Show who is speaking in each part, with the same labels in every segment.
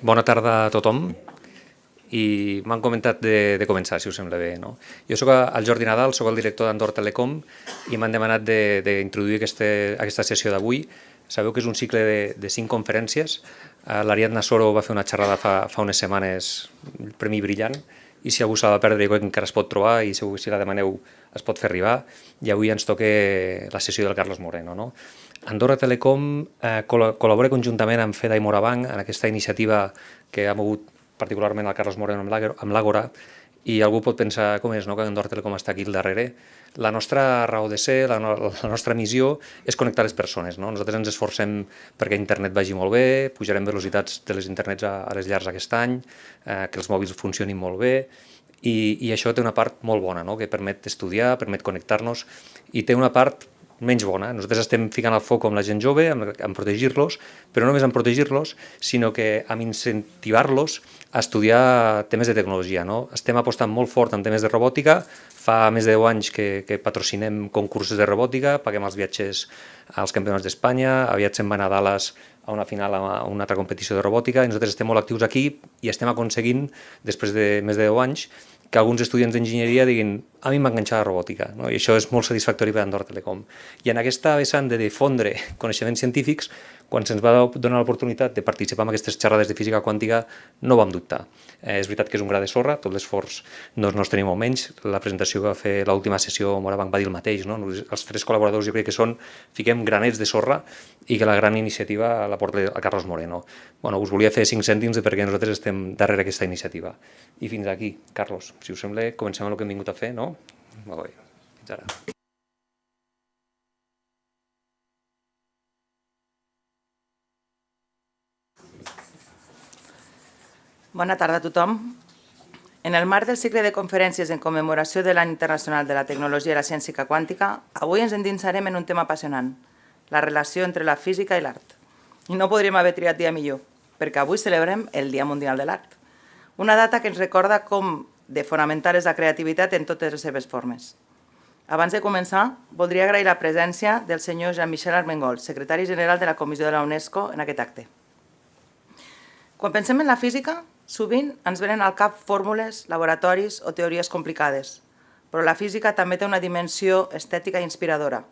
Speaker 1: Bona tarda a tothom i m'han comentat de començar, si us sembla bé. No? Jo soc el Jordi Nadal, soc el director d'Andorra Telecom i m'han demanat d'introduir aquesta sessió d'avui. Sabeu que és un cicle de 5 conferències. L'Ariadna Soro va fer una xerrada fa unes setmanes, el Premi Brillant, i si algú se la va perdre encara es pot trobar i segur que si la demaneu es pot fer arribar. I avui ens toca la sessió del Carlos Moreno. No? Andorra Telecom col·labora conjuntament amb FEDA i Morabanc en aquesta iniciativa que ha mogut particularment el Carlos Moreno amb l'Àgora, i algú pot pensar com és, no?, que Andorra Telecom està aquí al darrere. La nostra raó de ser, la nostra missió és connectar les persones. No? Nosaltres ens esforcem perquè internet vagi molt bé, pujarem velocitats de les internets a les llars aquest any, que els mòbils funcionin molt bé, i això té una part molt bona, no?, que permet estudiar, permet connectar-nos, i té una part menys bona. Nosaltres estem ficant el foc amb la gent jove, en protegir-los, però no només en protegir-los, sinó que en incentivar-los a estudiar temes de tecnologia. No? Estem apostant molt fort en temes de robòtica, fa més de 10 anys que patrocinem concursos de robòtica, paguem els viatges als campionats d'Espanya, aviat se'n van a Dallas a una final a una altra competició de robòtica, i nosaltres estem molt actius aquí i estem aconseguint, després de més de 10 anys, que alguns estudiants d'enginyeria diguin a mi m'enganxa la robòtica, no? I això és molt satisfactori per a Andorra Telecom. I en aquesta vessant de difondre coneixements científics, quan se'ns va donar l'oportunitat de participar en aquestes xerrades de física quàntica, no vam dubtar. És veritat que és un gra de sorra, tot l'esforç no és nostre ni molt menys. La presentació que va fer l'última sessió Morabanc va dir el mateix, no? Els 3 col·laboradors jo crec que fiquem granets de sorra i que la gran iniciativa la porta el Carlos Moreno. Bueno, us volia fer 5 cèntims de per què nosaltres estem darrere aquesta iniciativa. I fins aquí, Carlos, si us sembla, comencem amb el que hem vingut a fer, no? Molt bé, fins ara.
Speaker 2: Bona tarda a tothom. En el marc del cicle de conferències en commemoració de l'Any Internacional de la Tecnologia i la Ciència Quàntica, avui ens endinsarem en un tema apassionant, la relació entre la física i l'art. I no podríem haver triat dia millor, perquè avui celebrem el Dia Mundial de l'Art, una data que ens recorda com de fonamental és la creativitat en totes les seves formes. Abans de començar, voldria agrair la presència del senyor Jean-Michel Armengol, secretari general de la Comissió de la UNESCO, en aquest acte. Quan pensem en la física, sovint ens venen al cap fórmules, laboratoris o teories complicades, però la física també té una dimensió estètica i inspiradora,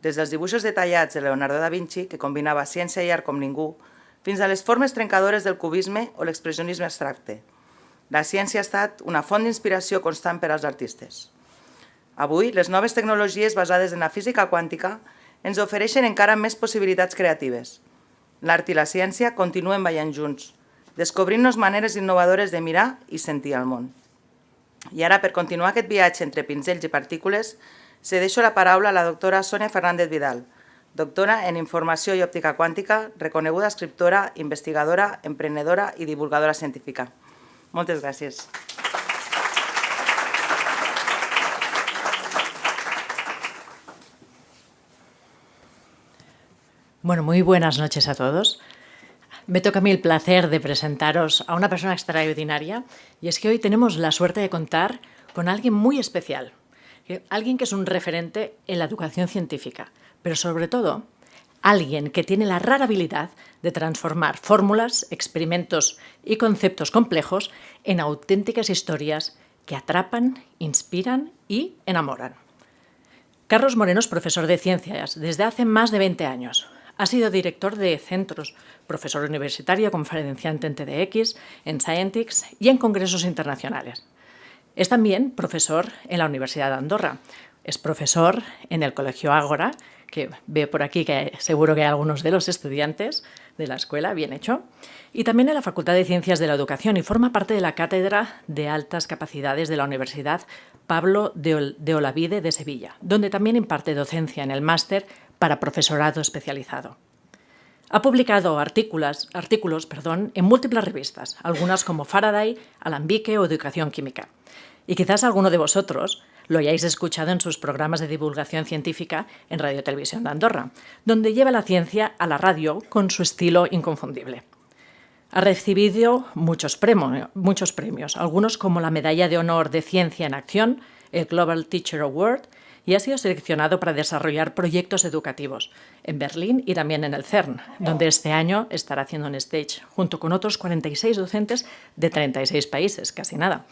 Speaker 2: des dels dibuixos detallats de Leonardo da Vinci, que combinava ciència i art com ningú, fins a les formes trencadores del cubisme o l'expressionisme abstracte. La ciència ha estat una font d'inspiració constant per als artistes. Avui, les noves tecnologies basades en la física quàntica ens ofereixen encara més possibilitats creatives. L'art i la ciència continuen ballant junts, descobrint-nos maneres innovadores de mirar i sentir el món. I ara, per continuar aquest viatge entre pinzells i partícules, cedeixo la paraula a la doctora Sònia Fernández Vidal, doctora en Informació i Òptica Quàntica, reconeguda escriptora, investigadora, emprenedora i divulgadora científica. Moltes gràcies.
Speaker 3: Bueno, muy buenas noches a todos. Me toca a mí el placer de presentaros a una persona extraordinaria, y es que hoy tenemos la suerte de contar con alguien muy especial, alguien que es un referente en la educación científica, pero sobre todo alguien que tiene la rara habilidad de transformar fórmulas, experimentos y conceptos complejos en auténticas historias que atrapan, inspiran y enamoran. Carlos Moreno es profesor de ciencias desde hace más de 20 años. Ha sido director de centros, profesor universitario, conferenciante en TEDx, en Scientix y en congresos internacionales. Es también profesor en la Universidad de Andorra. Es profesor en el Colegio Ágora, que veo por aquí que seguro que hay algunos de los estudiantes de la escuela, bien hecho, y también en la Facultad de Ciencias de la Educación, y forma parte de la Cátedra de Altas Capacidades de la Universidad Pablo de Olavide de Sevilla, donde también imparte docencia en el máster para profesorado especializado. Ha publicado artículos en múltiples revistas, algunas como Faraday, Alambique o Educación Química. Y quizás alguno de vosotros lo hayáis escuchado en sus programas de divulgación científica en Radio Televisión de Andorra, donde lleva la ciencia a la radio con su estilo inconfundible. Ha recibido muchos premios, algunos como la Medalla de Honor de Ciencia en Acción, el Global Teacher Award y ha sido seleccionado para desarrollar proyectos educativos en Berlín y también en el CERN, donde este año estará haciendo un stage, junto con otros 46 docentes de 36 países, casi nada.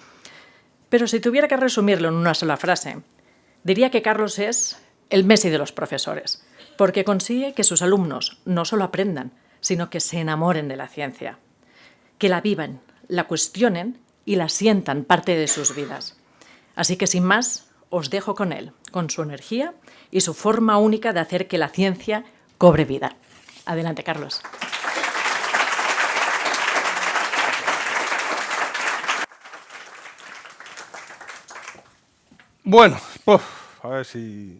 Speaker 3: Pero si tuviera que resumirlo en una sola frase, diría que Carlos es el Messi de los profesores, porque consigue que sus alumnos no solo aprendan, sino que se enamoren de la ciencia, que la vivan, la cuestionen y la sientan parte de sus vidas. Así que sin más, os dejo con él, con su energía y su forma única de hacer que la ciencia cobre vida. Adelante, Carlos.
Speaker 4: Bueno, a ver si...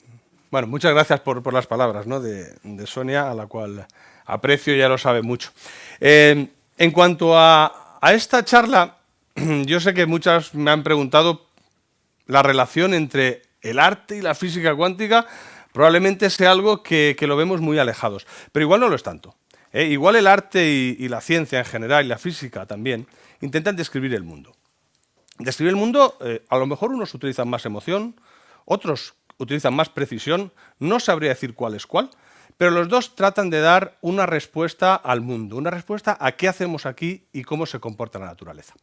Speaker 4: Bueno, muchas gracias por las palabras, ¿no?, de Sonia, a la cual aprecio y ya lo sabe mucho. En cuanto a esta charla, yo sé que muchas me han preguntado la relación entre el arte y la física cuántica. Probablemente sea algo que lo vemos muy alejados, pero igual no lo es tanto. Igual el arte y la ciencia en general y la física también intentan describir el mundo. Describir el mundo, a lo mejor unos utilizan más emoción, otros utilizan más precisión, no sabría decir cuál es cuál, pero los dos tratan de dar una respuesta al mundo, una respuesta a qué hacemos aquí y cómo se comporta la naturaleza.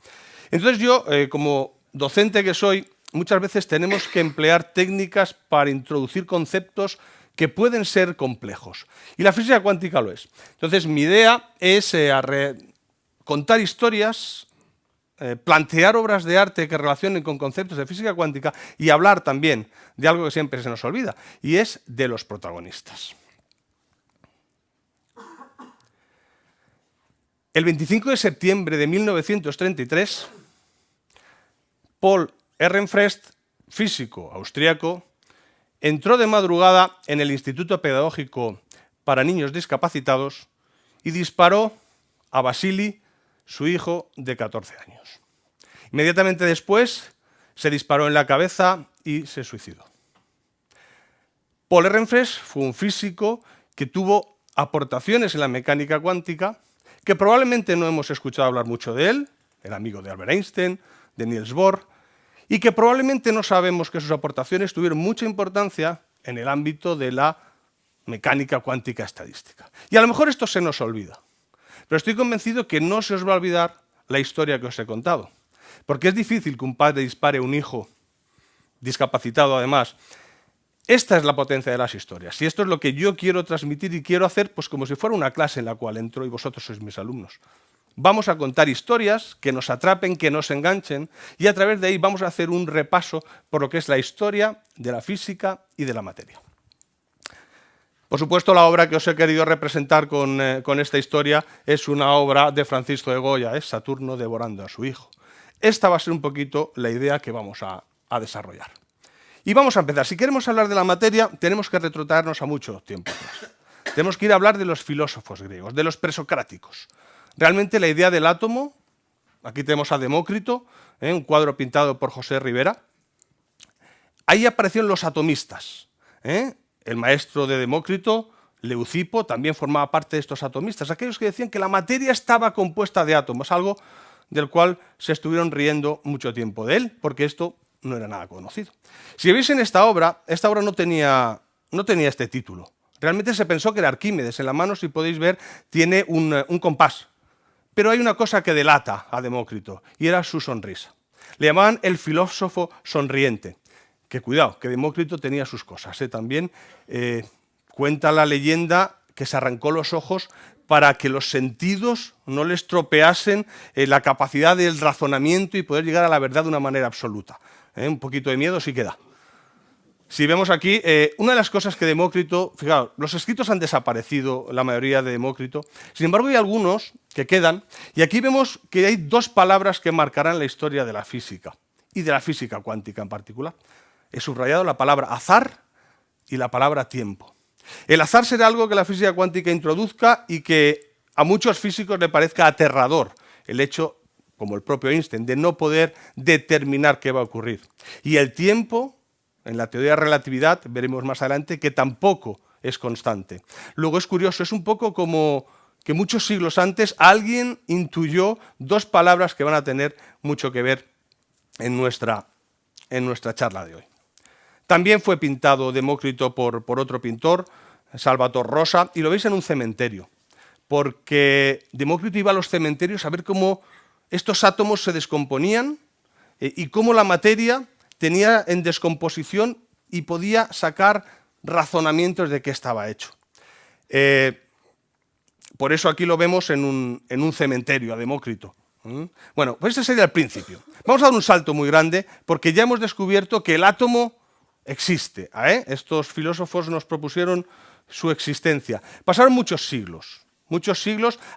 Speaker 4: Entonces yo, como docente que soy, muchas veces tenemos que emplear técnicas para introducir conceptos que pueden ser complejos. Y la física cuántica lo es. Entonces mi idea es contar historias, plantear obras de arte que relacionen con conceptos de física cuántica y hablar también de algo que siempre se nos olvida, y es de los protagonistas. El 25 de septiembre de 1933, Paul Ehrenfest, físico austríaco, entró de madrugada en el Instituto Pedagógico para Niños Discapacitados y disparó a Vasily, su hijo de 14 años. Inmediatamente después se disparó en la cabeza y se suicidó. Paul Ehrenfest fue un físico que tuvo aportaciones en la mecánica cuántica, que probablemente no hemos escuchado hablar mucho de él, era amigo de Albert Einstein, de Niels Bohr, y que probablemente no sabemos que sus aportaciones tuvieron mucha importancia en el ámbito de la mecánica cuántica estadística. Y a lo mejor esto se nos olvida, pero estoy convencido que no se os va a olvidar la historia que os he contado, porque es difícil que un padre dispare a un hijo discapacitado además. Esta es la potencia de las historias, y esto es lo que yo quiero transmitir y quiero hacer pues como si fuera una clase en la cual entro y vosotros sois mis alumnos. Vamos a contar historias que nos atrapen, que nos enganchen, y a través de ahí vamos a hacer un repaso por lo que es la historia de la física y de la materia. Por supuesto, la obra que os he querido representar con esta historia es una obra de Francisco de Goya, es Saturno devorando a su hijo. Esta va a ser un poquito la idea que vamos a desarrollar. Y vamos a empezar. Si queremos hablar de la materia, tenemos que retrotraernos a mucho tiempo atrás. Tenemos que ir a hablar de los filósofos griegos, de los presocráticos. Realmente la idea del átomo, aquí tenemos a Demócrito, un cuadro pintado por José Rivera. Ahí aparecieron los atomistas. El maestro de Demócrito, Leucipo, también formaba parte de estos atomistas, aquellos que decían que la materia estaba compuesta de átomos, algo del cual se estuvieron riendo mucho tiempo de él, porque esto no era nada conocido. Si veis en esta obra no tenía este título. Realmente se pensó que era Arquímedes. En la mano, si podéis ver, tiene un compás. Pero hay una cosa que delata a Demócrito, y era su sonrisa. Le llamaban el filósofo sonriente. Que cuidado, que Demócrito tenía sus cosas. También cuenta la leyenda que se arrancó los ojos para que los sentidos no le estropeasen la capacidad del razonamiento y poder llegar a la verdad de una manera absoluta. Un poquito de miedo sí que da. Si vemos aquí, una de las cosas que Demócrito, fijaos, los escritos han desaparecido, la mayoría de Demócrito, sin embargo hay algunos que quedan, y aquí vemos que hay dos palabras que marcarán la historia de la física, y de la física cuántica en particular. He subrayado la palabra azar y la palabra tiempo. El azar será algo que la física cuántica introduzca y que a muchos físicos le parezca aterrador, el hecho, como el propio Einstein, de no poder determinar qué va a ocurrir. Y el tiempo, en la teoría de relatividad, veremos más adelante, que tampoco es constante. Luego es curioso, es un poco como que muchos siglos antes alguien intuyó dos palabras que van a tener mucho que ver en nuestra charla de hoy. También fue pintado Demócrito por otro pintor, Salvator Rosa, y lo veis en un cementerio, porque Demócrito iba a los cementerios a ver cómo estos átomos se descomponían y cómo la materia tenía en descomposición y podía sacar razonamientos de qué estaba hecho. Por eso aquí lo vemos en un cementerio, a Demócrito. Bueno, pues este sería el principio. Vamos a dar un salto muy grande porque ya hemos descubierto que el átomo existe. Estos filósofos nos propusieron su existencia. Pasaron muchos siglos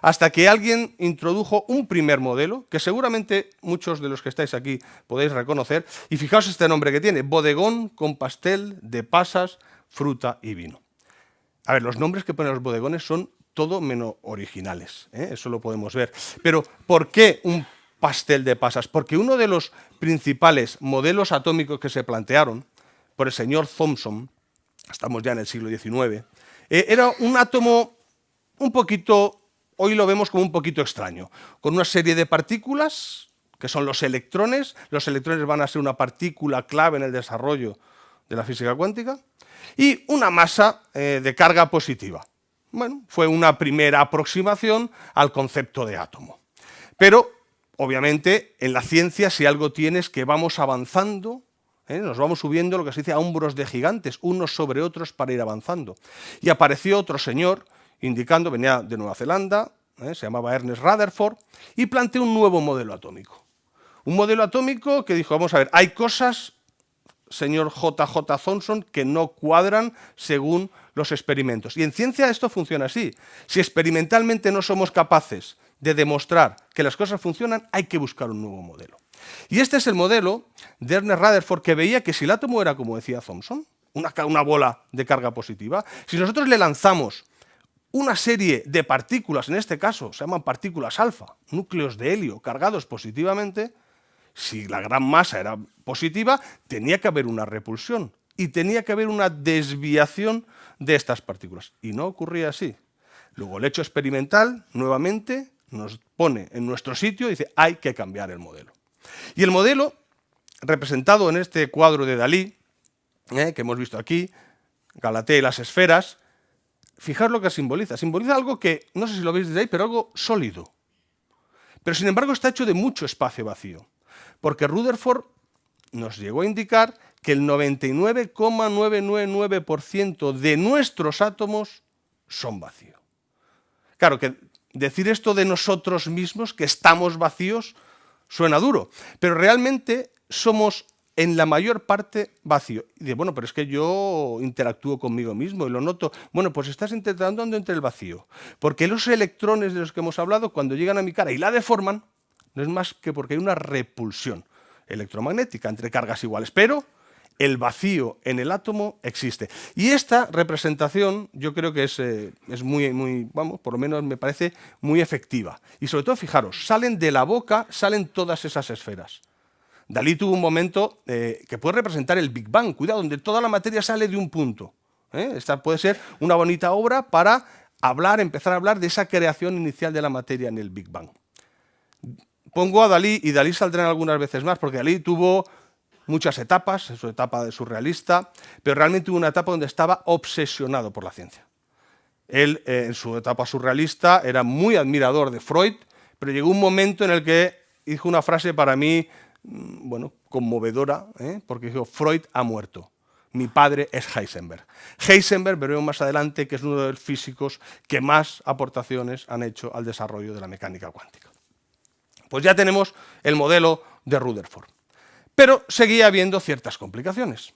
Speaker 4: hasta que alguien introdujo un primer modelo que seguramente muchos de los que estáis aquí podéis reconocer. Y fijaos este nombre que tiene: bodegón con pastel de pasas, fruta y vino. A ver, los nombres que ponen los bodegones son todo menos originales, eso lo podemos ver. Pero ¿por qué un pastel de pasas? Porque uno de los principales modelos atómicos que se plantearon por el señor Thomson, estamos ya en el siglo XIX, era un átomo un poquito, hoy lo vemos como un poquito extraño, con una serie de partículas, que son los electrones. Los electrones van a ser una partícula clave en el desarrollo de la física cuántica, y una masa de carga positiva. Bueno, fue una primera aproximación al concepto de átomo. Pero, obviamente, en la ciencia, si algo tiene es que vamos avanzando, nos vamos subiendo lo que se dice a hombros de gigantes, unos sobre otros para ir avanzando. Y apareció otro señor indicando, venía de Nueva Zelanda, se llamaba Ernest Rutherford, y planteó un nuevo modelo atómico. Un modelo atómico que dijo, vamos a ver, hay cosas, señor J.J. Thomson, que no cuadran según los experimentos. Y en ciencia esto funciona así. Si experimentalmente no somos capaces de demostrar que las cosas funcionan, hay que buscar un nuevo modelo. Y este es el modelo de Ernest Rutherford, que veía que si el átomo era, como decía Thomson, una bola de carga positiva, si nosotros le lanzamos una serie de partículas, en este caso se llaman partículas alfa, núcleos de helio cargados positivamente, si la gran masa era positiva, tenía que haber una repulsión y tenía que haber una desviación de estas partículas. Y no ocurría así. Luego el hecho experimental, nuevamente, nos pone en nuestro sitio y dice, hay que cambiar el modelo. Y el modelo, representado en este cuadro de Dalí, que hemos visto aquí, Galatea y las esferas, fijaos lo que simboliza. Simboliza algo que, no sé si lo veis desde ahí, pero algo sólido. Pero sin embargo está hecho de mucho espacio vacío. Porque Rutherford nos llegó a indicar que el 99,999% de nuestros átomos son vacíos. Claro que decir esto de nosotros mismos, que estamos vacíos, suena duro, pero realmente somos en la mayor parte vacío. Y dice, bueno, pero es que yo interactúo conmigo mismo y lo noto. Bueno, pues estás intentando entre el vacío. Porque los electrones de los que hemos hablado, cuando llegan a mi cara y la deforman, no es más que porque hay una repulsión electromagnética entre cargas iguales, pero el vacío en el átomo existe. Y esta representación yo creo que es muy, vamos, por lo menos me parece muy efectiva. Y sobre todo, fijaros, salen de la boca, salen todas esas esferas. Dalí tuvo un momento que puede representar el Big Bang, cuidado, donde toda la materia sale de un punto. Esta puede ser una bonita obra para empezar a hablar de esa creación inicial de la materia en el Big Bang. Pongo a Dalí, y Dalí saldrán algunas veces más, porque Dalí tuvo muchas etapas, en su etapa de surrealista, pero realmente hubo una etapa donde estaba obsesionado por la ciencia. Él, en su etapa surrealista, era muy admirador de Freud, pero llegó un momento en el que dijo una frase para mí, bueno, conmovedora, porque dijo, Freud ha muerto. Mi padre es Heisenberg. Heisenberg, veremos más adelante, que es uno de los físicos que más aportaciones han hecho al desarrollo de la mecánica cuántica. Pues ya tenemos el modelo de Rutherford. Pero seguía habiendo ciertas complicaciones.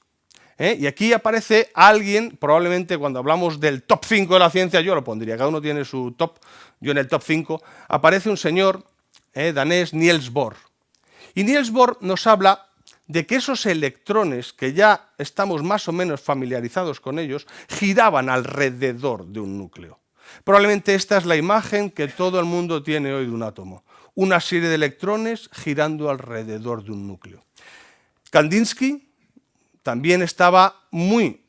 Speaker 4: Y aquí aparece alguien, probablemente cuando hablamos del top 5 de la ciencia, yo lo pondría, cada uno tiene su top, yo en el top 5, aparece un señor danés, Niels Bohr. Y Niels Bohr nos habla de que esos electrones, que ya estamos más o menos familiarizados con ellos, giraban alrededor de un núcleo. Probablemente esta es la imagen que todo el mundo tiene hoy de un átomo. Una serie de electrones girando alrededor de un núcleo. Kandinsky también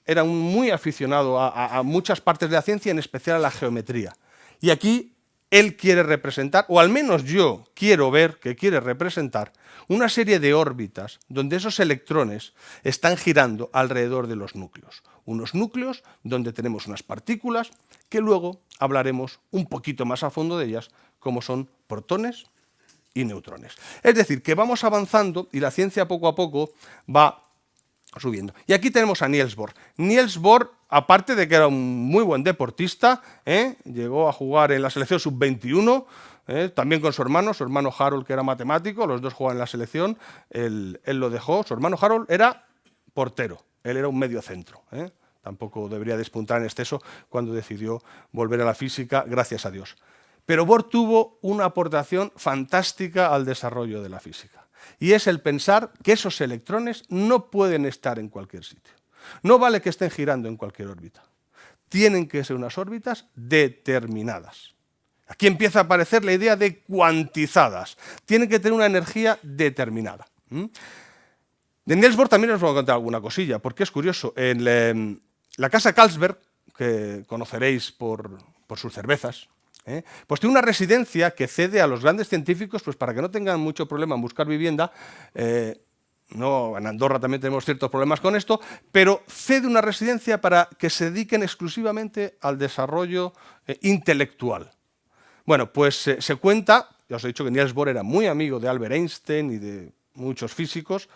Speaker 4: era muy aficionado a muchas partes de la ciencia, en especial a la geometría. Y aquí él quiere representar, o al menos yo quiero ver que quiere representar, una serie de órbitas donde esos electrones están girando alrededor de los núcleos. Unos núcleos donde tenemos unas partículas que luego hablaremos un poquito más a fondo de ellas, como son protones y neutrones. Es decir, que vamos avanzando y la ciencia poco a poco va subiendo. Y aquí tenemos a Niels Bohr. Niels Bohr, aparte de que era un muy buen deportista, llegó a jugar en la selección sub-21, también con su hermano Harold, que era matemático, los dos jugaban en la selección, él lo dejó. Su hermano Harold era portero, él era un medio centro. Tampoco debería despuntar en exceso cuando decidió volver a la física, gracias a Dios. Pero Bohr tuvo una aportación fantástica al desarrollo de la física. Y es el pensar que esos electrones no pueden estar en cualquier sitio. No vale que estén girando en cualquier órbita. Tienen que ser unas órbitas determinadas. Aquí empieza a aparecer la idea de cuantizadas. Tienen que tener una energía determinada. De Niels Bohr también os voy a contar alguna cosilla, porque es curioso. En la casa Carlsberg, que conoceréis por sus cervezas, pues tiene una residencia que cede a los grandes científicos pues para que no tengan mucho problema en buscar vivienda. En Andorra también tenemos ciertos problemas con esto, pero cede una residencia para que se dediquen exclusivamente al desarrollo intelectual. Bueno, pues se cuenta, ya os he dicho que Niels Bohr era muy amigo de Albert Einstein y de muchos físicos,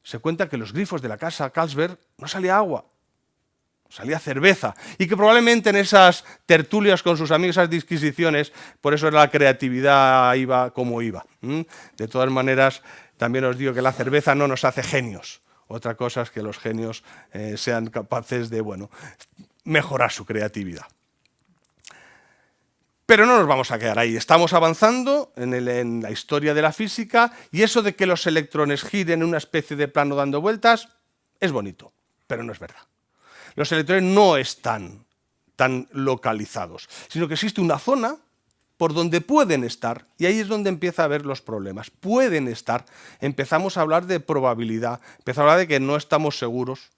Speaker 4: se cuenta que los grifos de la casa Carlsberg no salía agua, salía cerveza, y que probablemente en esas tertulias con sus amigos, esas disquisiciones, por eso la creatividad iba como iba. De todas maneras, también os digo que la cerveza no nos hace genios. Otra cosa es que los genios sean capaces de, mejorar su creatividad. Pero no nos vamos a quedar ahí. Estamos avanzando en la historia de la física, y eso de que los electrones giren en una especie de plano dando vueltas es bonito, pero no es verdad. Los electrones no están tan localizados, sino que existe una zona por donde pueden estar, y ahí es donde empieza a haber los problemas. Pueden estar, empezamos a hablar de probabilidad, empezamos a hablar de que no estamos seguros.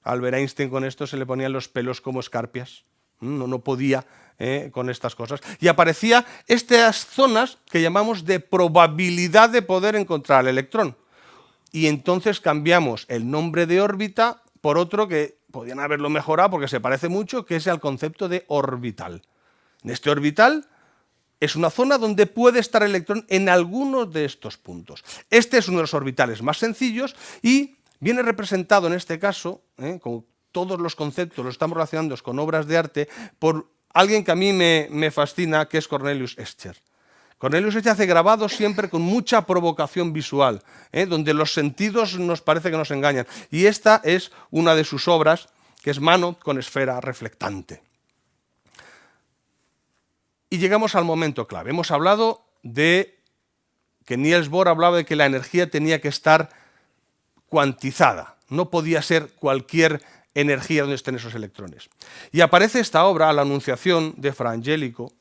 Speaker 4: A Albert Einstein con esto se le ponían los pelos como escarpias, no podía con estas cosas. Y aparecían estas zonas que llamamos de probabilidad de poder encontrar el electrón. Y entonces cambiamos el nombre de órbita por otro que podían haberlo mejorado porque se parece mucho, que es el concepto de orbital. En este orbital es una zona donde puede estar el electrón en algunos de estos puntos. Este es uno de los orbitales más sencillos y viene representado en este caso, con todos los conceptos, los estamos relacionando con obras de arte, por alguien que a mí me fascina, que es Cornelius Escher. Cornelius Escher hace grabados siempre con mucha provocación visual, donde los sentidos nos parece que nos engañan. Y esta es una de sus obras, que es Mano con esfera reflectante. Y llegamos al momento clave. Hemos hablado de que Niels Bohr hablaba de que la energía tenía que estar cuantizada. No podía ser cualquier energía donde estén esos electrones. Y aparece esta obra, La Anunciación, de Fra Angelico,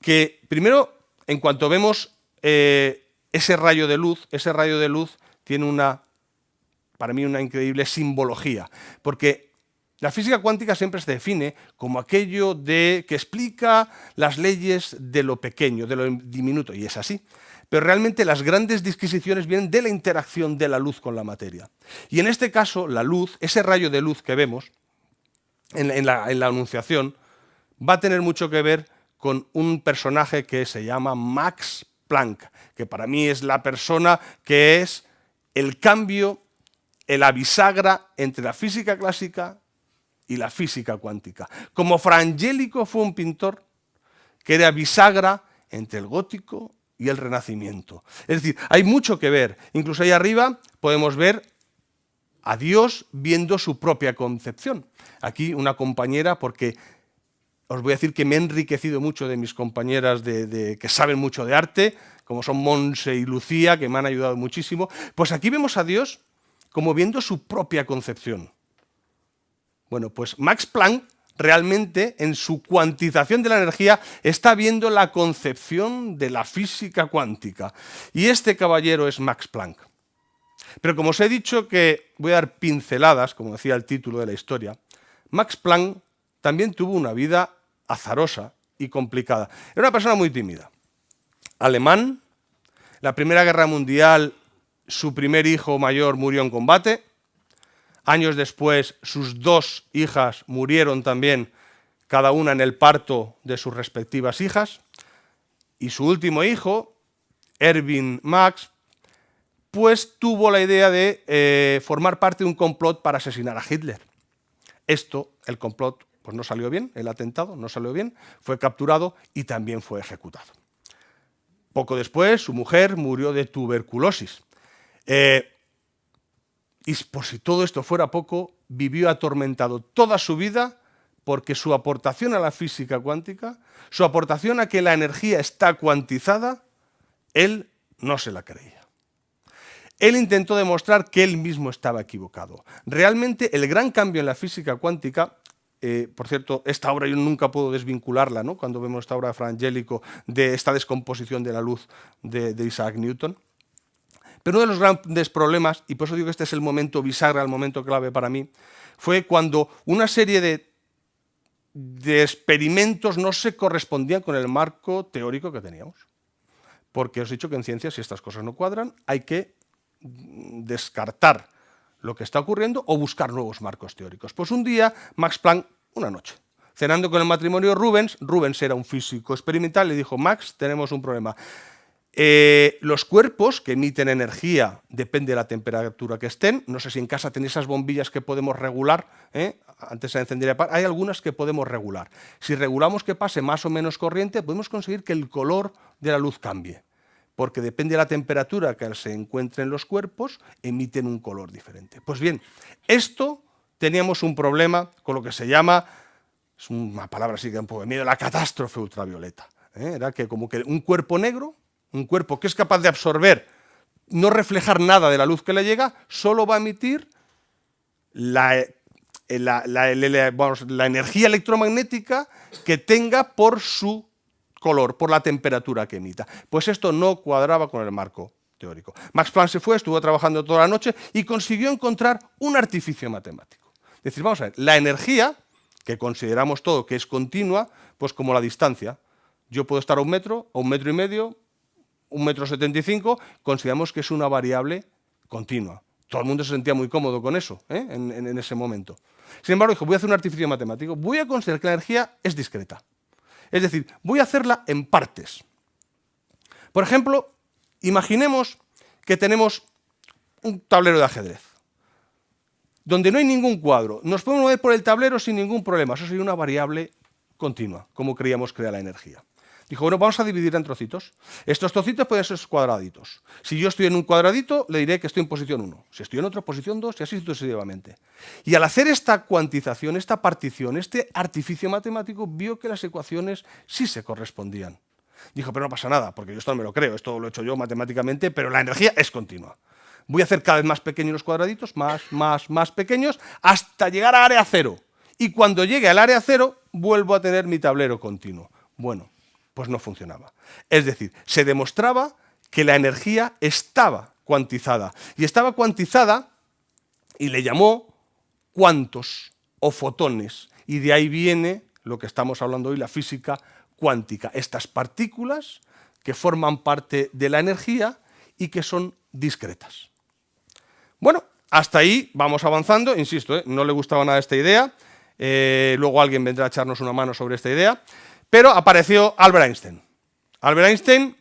Speaker 4: que primero, en cuanto vemos ese rayo de luz tiene para mí una increíble simbología, porque la física cuántica siempre se define como aquello que explica las leyes de lo pequeño, de lo diminuto, y es así. Pero realmente las grandes disquisiciones vienen de la interacción de la luz con la materia. Y en este caso, la luz, ese rayo de luz que vemos en la Anunciación, va a tener mucho que ver con un personaje que se llama Max Planck, que para mí es la persona que es el cambio, la bisagra entre la física clásica y la física cuántica. Como Fra Angelico fue un pintor que era bisagra entre el gótico y el Renacimiento. Es decir, hay mucho que ver. Incluso ahí arriba podemos ver a Dios viendo su propia concepción. Aquí una compañera, porque os voy a decir que me he enriquecido mucho de mis compañeras que saben mucho de arte, como son Monse y Lucía, que me han ayudado muchísimo. Pues aquí vemos a Dios como viendo su propia concepción. Bueno, pues Max Planck realmente en su cuantización de la energía está viendo la concepción de la física cuántica. Y este caballero es Max Planck. Pero como os he dicho que voy a dar pinceladas, como decía el título de la historia, Max Planck también tuvo una vida azarosa y complicada. Era una persona muy tímida. Alemán, la Primera Guerra Mundial, su primer hijo mayor murió en combate. Años después, sus 2 hijas murieron también, cada una en el parto de sus respectivas hijas. Y su último hijo, Erwin Max, pues tuvo la idea de formar parte de un complot para asesinar a Hitler. El complot, pues no salió bien, el atentado no salió bien, fue capturado y también fue ejecutado. Poco después, su mujer murió de tuberculosis. Y por si todo esto fuera poco, vivió atormentado toda su vida porque su aportación a la física cuántica, su aportación a que la energía está cuantizada, él no se la creía. Él intentó demostrar que él mismo estaba equivocado. Realmente el gran cambio en la física cuántica, por cierto, esta obra yo nunca puedo desvincularla, ¿no?, cuando vemos esta obra de Fra Angelico, de esta descomposición de la luz de Isaac Newton. Pero uno de los grandes problemas, y por eso digo que este es el momento bisagra, el momento clave para mí, fue cuando una serie de experimentos no se correspondían con el marco teórico que teníamos. Porque os he dicho que en ciencia, si estas cosas no cuadran, hay que descartar lo que está ocurriendo o buscar nuevos marcos teóricos. Pues un día, Max Planck, una noche, cenando con el matrimonio Rubens era un físico experimental, le dijo: Max, tenemos un problema. Los cuerpos que emiten energía depende de la temperatura que estén. No sé si en casa tenéis esas bombillas que podemos regular, antes se encendería. Hay algunas que podemos regular. Si regulamos que pase más o menos corriente, podemos conseguir que el color de la luz cambie, porque depende de la temperatura que se encuentre en los cuerpos, emiten un color diferente. Pues bien, teníamos un problema con lo que se llama, es una palabra así que da un poco de miedo, la catástrofe ultravioleta. Era que como que un cuerpo negro, un cuerpo que es capaz de absorber, no reflejar nada de la luz que le llega, solo va a emitir la energía electromagnética que tenga por su color, por la temperatura que emita. Pues esto no cuadraba con el marco teórico. Max Planck se fue, estuvo trabajando toda la noche y consiguió encontrar un artificio matemático. Es decir, vamos a ver, la energía, que consideramos todo que es continua, pues como la distancia. Yo puedo estar a 1 metro, a 1,5 metros, 1,75 m, consideramos que es una variable continua. Todo el mundo se sentía muy cómodo con eso, en ese momento. Sin embargo, dijo: voy a hacer un artificio matemático, voy a considerar que la energía es discreta. Es decir, voy a hacerla en partes. Por ejemplo, imaginemos que tenemos un tablero de ajedrez, donde no hay ningún cuadro. Nos podemos mover por el tablero sin ningún problema. Eso sería una variable continua, como creíamos que era la energía. Dijo: bueno, vamos a dividir en trocitos. Estos trocitos pueden ser cuadraditos. Si yo estoy en un cuadradito, le diré que estoy en posición 1. Si estoy en otra, posición 2, y así sucesivamente. Y al hacer esta cuantización, esta partición, este artificio matemático, vio que las ecuaciones sí se correspondían. Dijo: pero no pasa nada, porque yo esto no me lo creo, esto lo he hecho yo matemáticamente, pero la energía es continua. Voy a hacer cada vez más pequeños los cuadraditos, más pequeños, hasta llegar a área cero. Y cuando llegue al área cero, vuelvo a tener mi tablero continuo. Bueno, pues no funcionaba. Es decir, se demostraba que la energía estaba cuantizada. Y estaba cuantizada y le llamó cuantos o fotones. Y de ahí viene lo que estamos hablando hoy, la física cuántica. Estas partículas que forman parte de la energía y que son discretas. Bueno, hasta ahí vamos avanzando. Insisto, no le gustaba nada esta idea. Luego alguien vendrá a echarnos una mano sobre esta idea. Pero apareció Albert Einstein. Albert Einstein,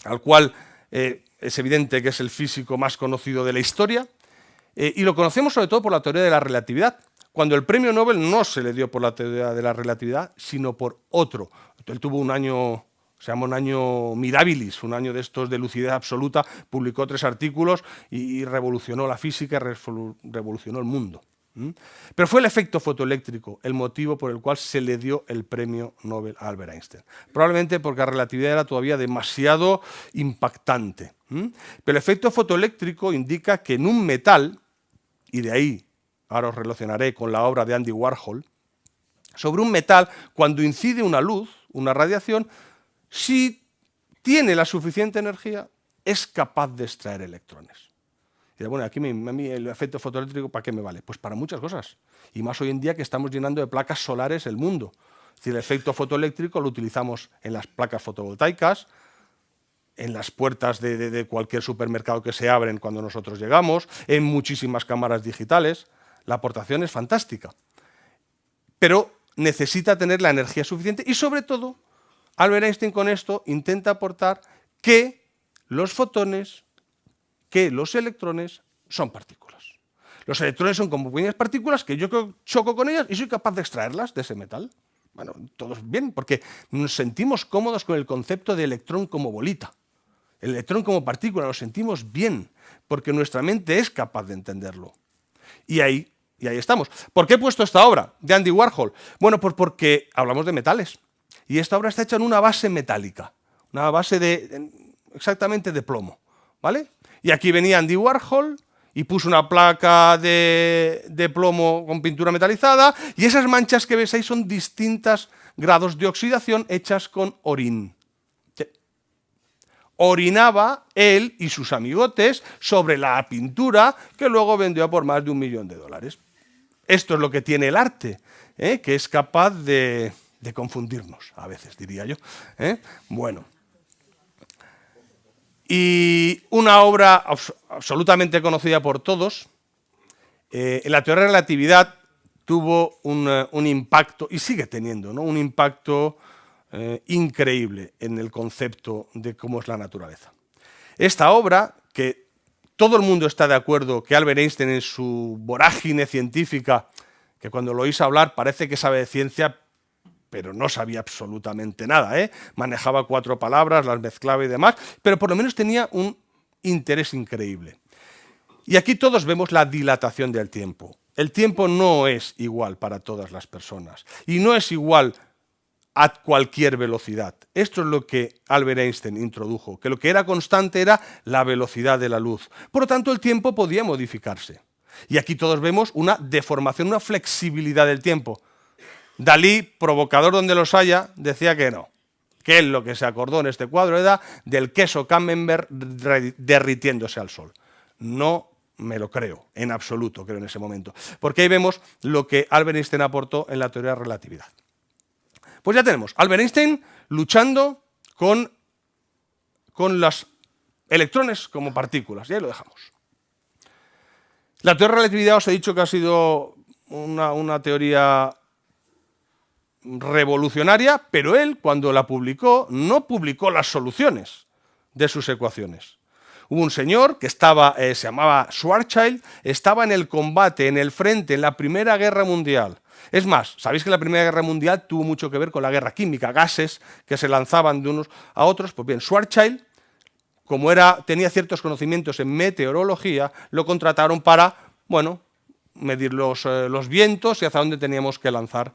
Speaker 4: al cual es evidente que es el físico más conocido de la historia, y lo conocemos sobre todo por la teoría de la relatividad, cuando el premio Nobel no se le dio por la teoría de la relatividad, sino por otro. Él tuvo un año, se llama un año mirabilis, un año de estos de lucidez absoluta, publicó 3 artículos y revolucionó la física, revolucionó el mundo. Pero fue el efecto fotoeléctrico el motivo por el cual se le dio el premio Nobel a Albert Einstein. Probablemente porque la relatividad era todavía demasiado impactante. Pero el efecto fotoeléctrico indica que en un metal, y de ahí ahora os relacionaré con la obra de Andy Warhol, sobre un metal, cuando incide una luz, una radiación, si tiene la suficiente energía, es capaz de extraer electrones. Y bueno, aquí a mí el efecto fotoeléctrico, ¿para qué me vale? Pues para muchas cosas. Y más hoy en día que estamos llenando de placas solares el mundo. Es decir, el efecto fotoeléctrico lo utilizamos en las placas fotovoltaicas, en las puertas de cualquier supermercado que se abren cuando nosotros llegamos, en muchísimas cámaras digitales. La aportación es fantástica, pero necesita tener la energía suficiente y, sobre todo, Albert Einstein con esto intenta aportar que los fotones, que los electrones son partículas. Los electrones son como pequeñas partículas que yo choco con ellas y soy capaz de extraerlas de ese metal. Bueno, todos bien, porque nos sentimos cómodos con el concepto de electrón como bolita. El electrón como partícula nos sentimos bien, porque nuestra mente es capaz de entenderlo. Y ahí estamos. ¿Por qué he puesto esta obra de Andy Warhol? Bueno, pues porque hablamos de metales. Y esta obra está hecha en una base metálica, una base exactamente de plomo, ¿vale? Y aquí venía Andy Warhol y puso una placa de plomo con pintura metalizada, y esas manchas que ves ahí son distintos grados de oxidación hechas con orín. Orinaba él y sus amigotes sobre la pintura que luego vendió por más de $1 millón. Esto es lo que tiene el arte, que es capaz de confundirnos, a veces diría yo. Bueno. Y una obra absolutamente conocida por todos, en la teoría de la relatividad tuvo un impacto, y sigue teniendo, ¿no?, un impacto increíble en el concepto de cómo es la naturaleza. Esta obra, que todo el mundo está de acuerdo que Albert Einstein, en su vorágine científica, que cuando lo oís hablar parece que sabe de ciencia, pero no sabía absolutamente nada, manejaba 4 palabras, las mezclaba y demás, pero por lo menos tenía un interés increíble. Y aquí todos vemos la dilatación del tiempo. El tiempo no es igual para todas las personas, y no es igual a cualquier velocidad. Esto es lo que Albert Einstein introdujo, que lo que era constante era la velocidad de la luz. Por lo tanto, el tiempo podía modificarse. Y aquí todos vemos una deformación, una flexibilidad del tiempo. Dalí, provocador donde los haya, decía que no, que él lo que se acordó en este cuadro era del queso Camembert derritiéndose al sol. No me lo creo, en absoluto, creo en ese momento. Porque ahí vemos lo que Albert Einstein aportó en la teoría de la relatividad. Pues ya tenemos Albert Einstein luchando con los electrones como partículas, y ahí lo dejamos. La teoría de la relatividad os he dicho que ha sido una teoría revolucionaria, pero él, cuando la publicó, no publicó las soluciones de sus ecuaciones. Hubo un señor que se llamaba Schwarzschild, estaba en el combate, en el frente, en la Primera Guerra Mundial. Es más, sabéis que la Primera Guerra Mundial tuvo mucho que ver con la guerra química, gases que se lanzaban de unos a otros. Pues bien, Schwarzschild, como tenía ciertos conocimientos en meteorología, lo contrataron para, bueno, medir los vientos y hacia dónde teníamos que lanzar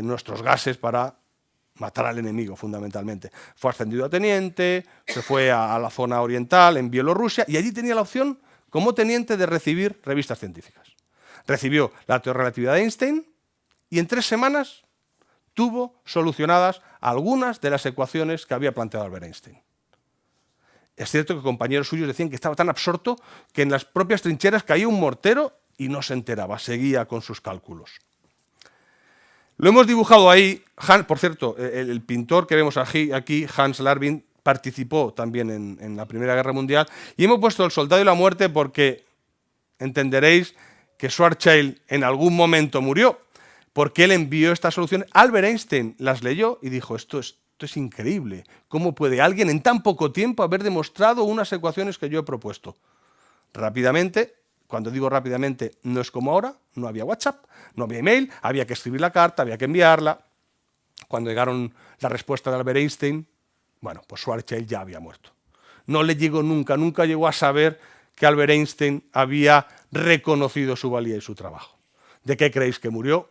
Speaker 4: nuestros gases para matar al enemigo, fundamentalmente. Fue ascendido a teniente, se fue a la zona oriental, en Bielorrusia, y allí tenía la opción, como teniente, de recibir revistas científicas. Recibió la teoría de la relatividad de Einstein y en 3 semanas tuvo solucionadas algunas de las ecuaciones que había planteado Albert Einstein. Es cierto que compañeros suyos decían que estaba tan absorto que en las propias trincheras caía un mortero y no se enteraba, seguía con sus cálculos. Lo hemos dibujado ahí. Por cierto, el pintor que vemos aquí, Hans Larvin, participó también en la Primera Guerra Mundial, y hemos puesto el soldado y la muerte porque entenderéis que Schwarzschild en algún momento murió, porque él envió estas soluciones. Albert Einstein las leyó y dijo, esto es increíble, ¿cómo puede alguien en tan poco tiempo haber demostrado unas ecuaciones que yo he propuesto? Rápidamente. Cuando digo rápidamente, no es como ahora, no había WhatsApp, no había email, había que escribir la carta, había que enviarla. Cuando llegaron la respuesta de Albert Einstein, bueno, pues Schwarzschild ya había muerto. No le llegó nunca llegó a saber que Albert Einstein había reconocido su valía y su trabajo. ¿De qué creéis que murió?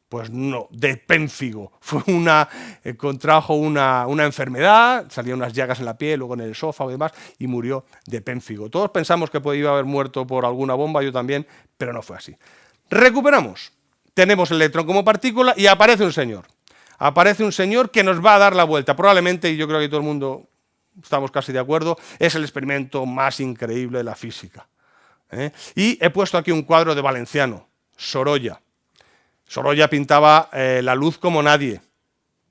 Speaker 4: Pues no, de pénfigo. Contrajo una enfermedad, salían unas llagas en la piel, luego en el esófago y demás, y murió de pénfigo. Todos pensamos que podía haber muerto por alguna bomba, yo también, pero no fue así. Recuperamos. Tenemos el electrón como partícula y aparece un señor. Aparece un señor que nos va a dar la vuelta. Probablemente, y yo creo que todo el mundo estamos casi de acuerdo, es el experimento más increíble de la física. Y he puesto aquí un cuadro de Valenciano, Sorolla. Sorolla pintaba la luz como nadie.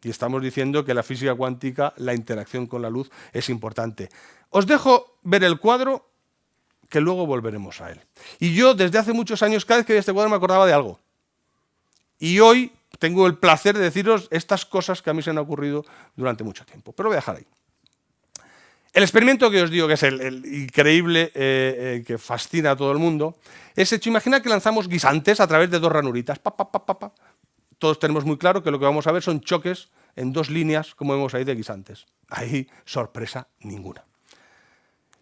Speaker 4: Y estamos diciendo que la física cuántica, la interacción con la luz, es importante. Os dejo ver el cuadro, que luego volveremos a él. Y yo, desde hace muchos años, cada vez que veía este cuadro me acordaba de algo. Y hoy tengo el placer de deciros estas cosas que a mí se me han ocurrido durante mucho tiempo. Pero lo voy a dejar ahí. El experimento que os digo, que es el increíble, que fascina a todo el mundo, es hecho, imagina que lanzamos guisantes a través de dos ranuritas. Pa, pa, pa, pa, pa. Todos tenemos muy claro que lo que vamos a ver son choques en dos líneas, como vemos ahí, de guisantes. Ahí, sorpresa ninguna.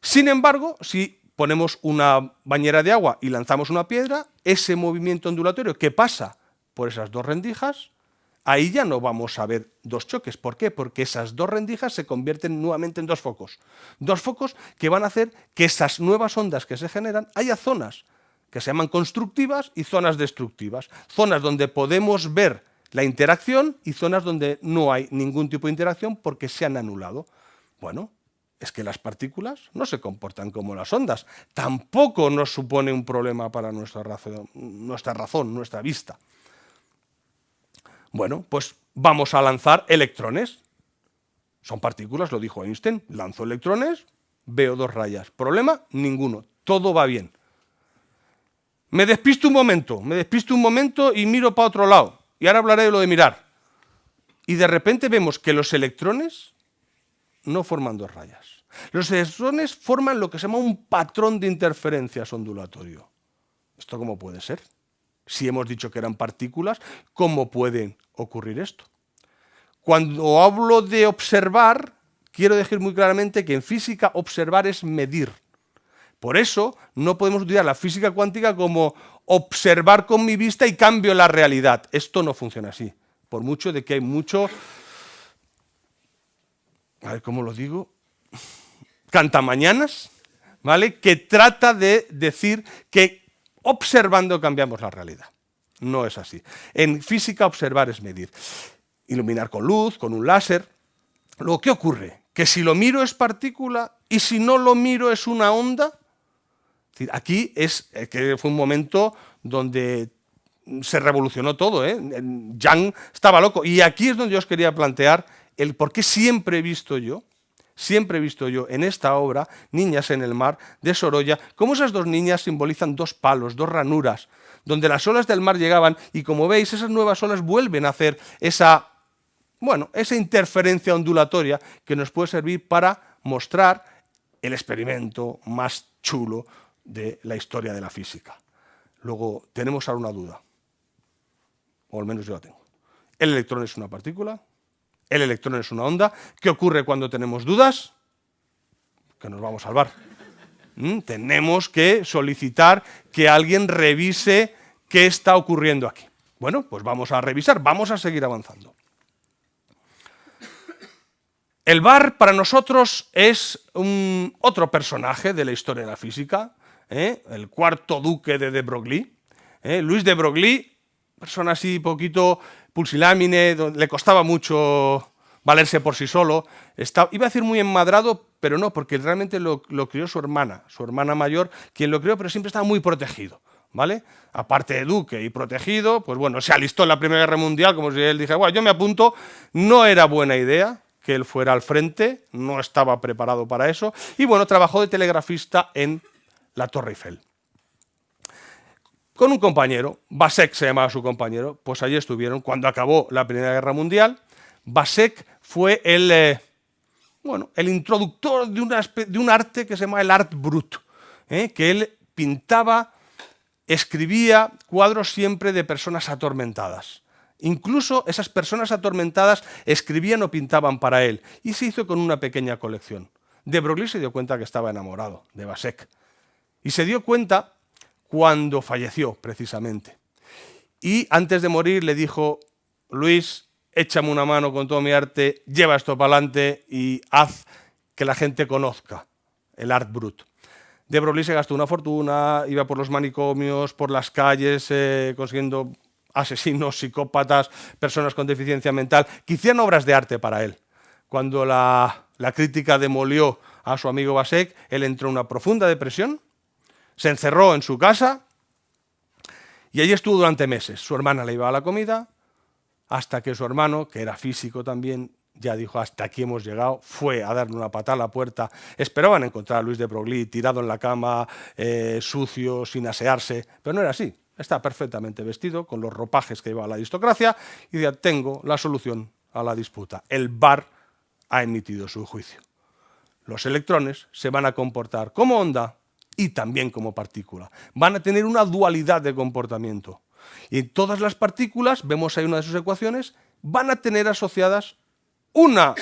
Speaker 4: Sin embargo, si ponemos una bañera de agua y lanzamos una piedra, ese movimiento ondulatorio que pasa por esas dos rendijas, ahí ya no vamos a ver dos choques. ¿Por qué? Porque esas dos rendijas se convierten nuevamente en dos focos. Dos focos que van a hacer que esas nuevas ondas que se generan, haya zonas que se llaman constructivas y zonas destructivas. Zonas donde podemos ver la interacción y zonas donde no hay ningún tipo de interacción porque se han anulado. Bueno, es que las partículas no se comportan como las ondas. Tampoco nos supone un problema para nuestra razón, nuestra vista. Bueno, pues vamos a lanzar electrones. Son partículas, lo dijo Einstein. Lanzo electrones, veo dos rayas. ¿Problema? Ninguno. Todo va bien. Me despisto un momento y miro para otro lado. Y ahora hablaré de lo de mirar. Y de repente vemos que los electrones no forman dos rayas. Los electrones forman lo que se llama un patrón de interferencias ondulatorio. ¿Esto cómo puede ser? Si hemos dicho que eran partículas, ¿cómo puede ocurrir esto? Cuando hablo de observar, quiero decir muy claramente que en física observar es medir. Por eso no podemos utilizar la física cuántica como observar con mi vista y cambio la realidad. Esto no funciona así. Por mucho de que hay mucho, a ver cómo lo digo, cantamañanas, ¿vale? Que trata de decir que observando cambiamos la realidad. No es así. En física observar es medir. Iluminar con luz, con un láser. Luego, ¿qué ocurre? Que si lo miro es partícula y si no lo miro es una onda. Aquí que fue un momento donde se revolucionó todo, ¿eh? Young estaba loco. Y aquí es donde yo os quería plantear el por qué siempre he visto yo en esta obra, Niñas en el mar, de Sorolla, cómo esas dos niñas simbolizan dos palos, dos ranuras, donde las olas del mar llegaban y como veis, esas nuevas olas vuelven a hacer esa interferencia ondulatoria que nos puede servir para mostrar el experimento más chulo de la historia de la física. Luego, tenemos ahora una duda, o al menos yo la tengo. ¿El electrón es una partícula? ¿El electrón es una onda? ¿Qué ocurre cuando tenemos dudas? Que nos vamos a salvar. Tenemos que solicitar que alguien revise qué está ocurriendo aquí. Bueno, pues vamos a revisar, vamos a seguir avanzando. El Bar para nosotros es otro personaje de la historia de la física, el cuarto duque de Broglie. Luis de Broglie, persona así poquito pulsilámine, le costaba mucho valerse por sí solo. Iba a decir muy enmadrado, pero no, porque realmente lo crió su hermana mayor, quien lo crió, pero siempre estaba muy protegido, ¿vale? Aparte de duque y protegido, pues bueno, se alistó en la Primera Guerra Mundial, como si él dijera, bueno, yo me apunto, no era buena idea que él fuera al frente, no estaba preparado para eso, y bueno, trabajó de telegrafista en la Torre Eiffel. Con un compañero, Basek se llamaba su compañero, pues allí estuvieron. Cuando acabó la Primera Guerra Mundial, Basek fue el introductor de un arte que se llama el art brut, que él pintaba, escribía cuadros siempre de personas atormentadas. Incluso esas personas atormentadas escribían o pintaban para él, y se hizo con una pequeña colección. De Broglie se dio cuenta que estaba enamorado de Basek, y se dio cuenta cuando falleció, precisamente. Y antes de morir le dijo, Luis, échame una mano con todo mi arte, lleva esto para adelante y haz que la gente conozca el art brut. De Broglie se gastó una fortuna, iba por los manicomios, por las calles, consiguiendo asesinos, psicópatas, personas con deficiencia mental, que hicieron obras de arte para él. Cuando la crítica demolió a su amigo Basek, él entró en una profunda depresión, se encerró en su casa Y allí estuvo durante meses. Su hermana le iba a la comida, hasta que su hermano, que era físico también, ya dijo, hasta aquí hemos llegado, fue a darle una patada a la puerta. Esperaban encontrar a Luis de Broglie tirado en la cama, sucio, sin asearse, pero no era así. Está perfectamente vestido, con los ropajes que llevaba la aristocracia, y decía, tengo la solución a la disputa. El VAR ha emitido su juicio. Los electrones se van a comportar como onda y también como partícula. Van a tener una dualidad de comportamiento. Y en todas las partículas, vemos ahí una de sus ecuaciones, van a tener asociadas una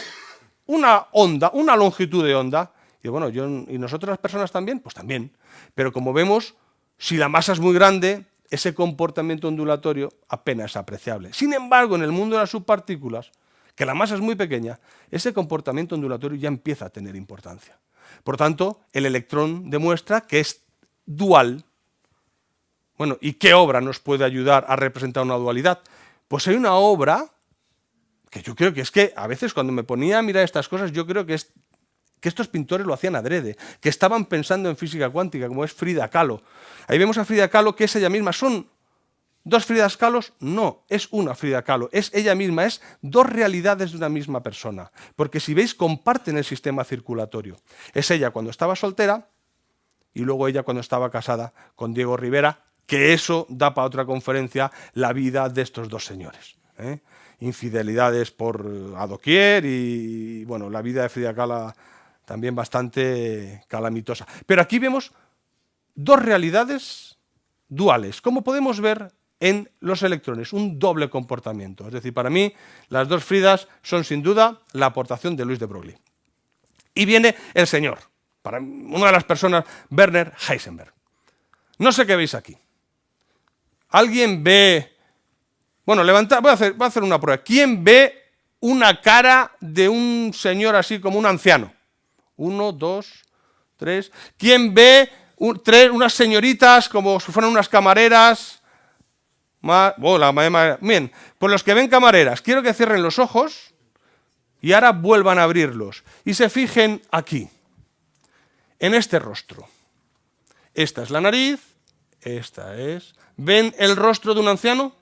Speaker 4: onda, una longitud de onda. Y bueno, ¿y nosotros las personas también? Pues también. Pero como vemos, si la masa es muy grande, ese comportamiento ondulatorio apenas es apreciable. Sin embargo, en el mundo de las subpartículas, que la masa es muy pequeña, ese comportamiento ondulatorio ya empieza a tener importancia. Por tanto, el electrón demuestra que es dual. Bueno, ¿y qué obra nos puede ayudar a representar una dualidad? Pues hay una obra que yo creo que es que a veces cuando me ponía a mirar estas cosas, yo creo que estos pintores lo hacían adrede, que estaban pensando en física cuántica, como es Frida Kahlo. Ahí vemos a Frida Kahlo, que es ella misma. ¿Son dos Fridas Kahlos? No, es una Frida Kahlo, es ella misma, es dos realidades de una misma persona. Porque si veis, comparten el sistema circulatorio. Es ella cuando estaba soltera y luego ella cuando estaba casada con Diego Rivera, que eso da para otra conferencia la vida de estos dos señores. Infidelidades por a doquier y bueno, la vida de Frida Kahlo también bastante calamitosa. Pero aquí vemos dos realidades duales, como podemos ver en los electrones, un doble comportamiento. Es decir, para mí, las dos Fridas son sin duda la aportación de Luis de Broglie. Y viene el señor, para una de las personas, Werner Heisenberg. No sé qué veis aquí. ¿Alguien ve? Bueno, voy a hacer una prueba. ¿Quién ve una cara de un señor así como un anciano? 1, 2, 3. ¿Quién ve unas señoritas como si fueran unas camareras? Bien, pues los que ven camareras, quiero que cierren los ojos y ahora vuelvan a abrirlos y se fijen aquí, en este rostro. Esta es la nariz, esta es... ¿Ven el rostro de un anciano?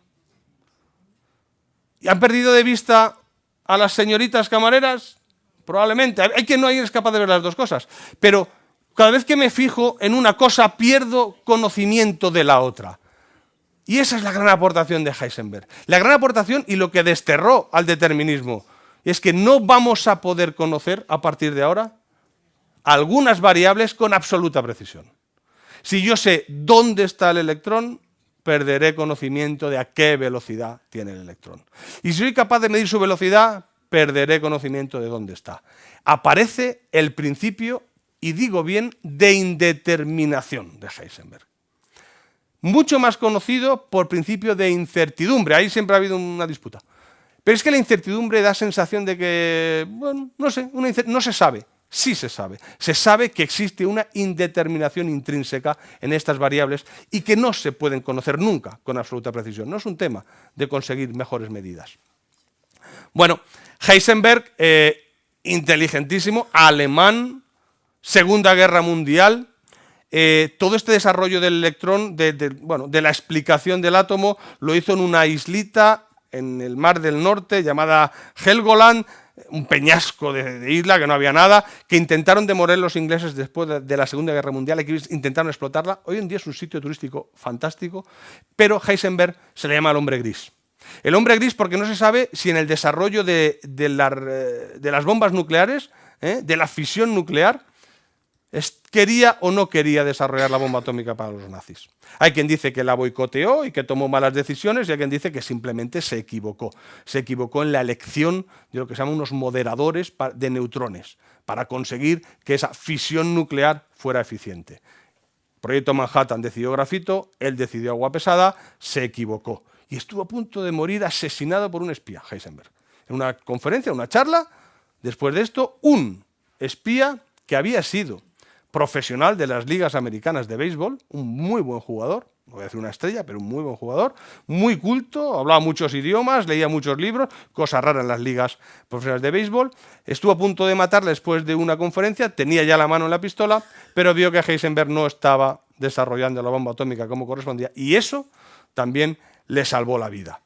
Speaker 4: ¿Y han perdido de vista a las señoritas camareras? Probablemente. Hay quien no es capaz de ver las dos cosas. Pero cada vez que me fijo en una cosa, pierdo conocimiento de la otra. Y esa es la gran aportación de Heisenberg. La gran aportación y lo que desterró al determinismo. Es que no vamos a poder conocer, a partir de ahora, algunas variables con absoluta precisión. Si yo sé dónde está el electrón, perderé conocimiento de a qué velocidad tiene el electrón. Y si soy capaz de medir su velocidad, perderé conocimiento de dónde está. Aparece el principio, y digo bien, de indeterminación de Heisenberg. Mucho más conocido por principio de incertidumbre. Ahí siempre ha habido una disputa. Pero es que la incertidumbre da sensación de que, bueno, no sé, no se sabe. Sí se sabe. Se sabe que existe una indeterminación intrínseca en estas variables y que no se pueden conocer nunca con absoluta precisión. No es un tema de conseguir mejores medidas. Bueno, Heisenberg, inteligentísimo, alemán, Segunda Guerra Mundial, todo este desarrollo del electrón, de la explicación del átomo, lo hizo en una islita en el Mar del Norte llamada Helgoland, un peñasco de isla que no había nada, que intentaron demoler los ingleses después de la Segunda Guerra Mundial y que intentaron explotarla. Hoy en día es un sitio turístico fantástico, pero Heisenberg se le llama el hombre gris. El hombre gris porque no se sabe si en el desarrollo de las bombas nucleares, de la fisión nuclear, quería o no quería desarrollar la bomba atómica para los nazis. Hay quien dice que la boicoteó y que tomó malas decisiones y hay quien dice que simplemente se equivocó. Se equivocó en la elección de lo que se llaman unos moderadores de neutrones para conseguir que esa fisión nuclear fuera eficiente. Proyecto Manhattan decidió grafito, él decidió agua pesada, se equivocó. Y estuvo a punto de morir asesinado por un espía, Heisenberg. En una conferencia, una charla, después de esto, un espía que había sido profesional de las ligas americanas de béisbol, un muy buen jugador, no voy a decir una estrella, pero un muy buen jugador, muy culto, hablaba muchos idiomas, leía muchos libros, cosa rara en las ligas profesionales de béisbol, estuvo a punto de matarle después de una conferencia, tenía ya la mano en la pistola, pero vio que Heisenberg no estaba desarrollando la bomba atómica como correspondía, y eso también le salvó la vida.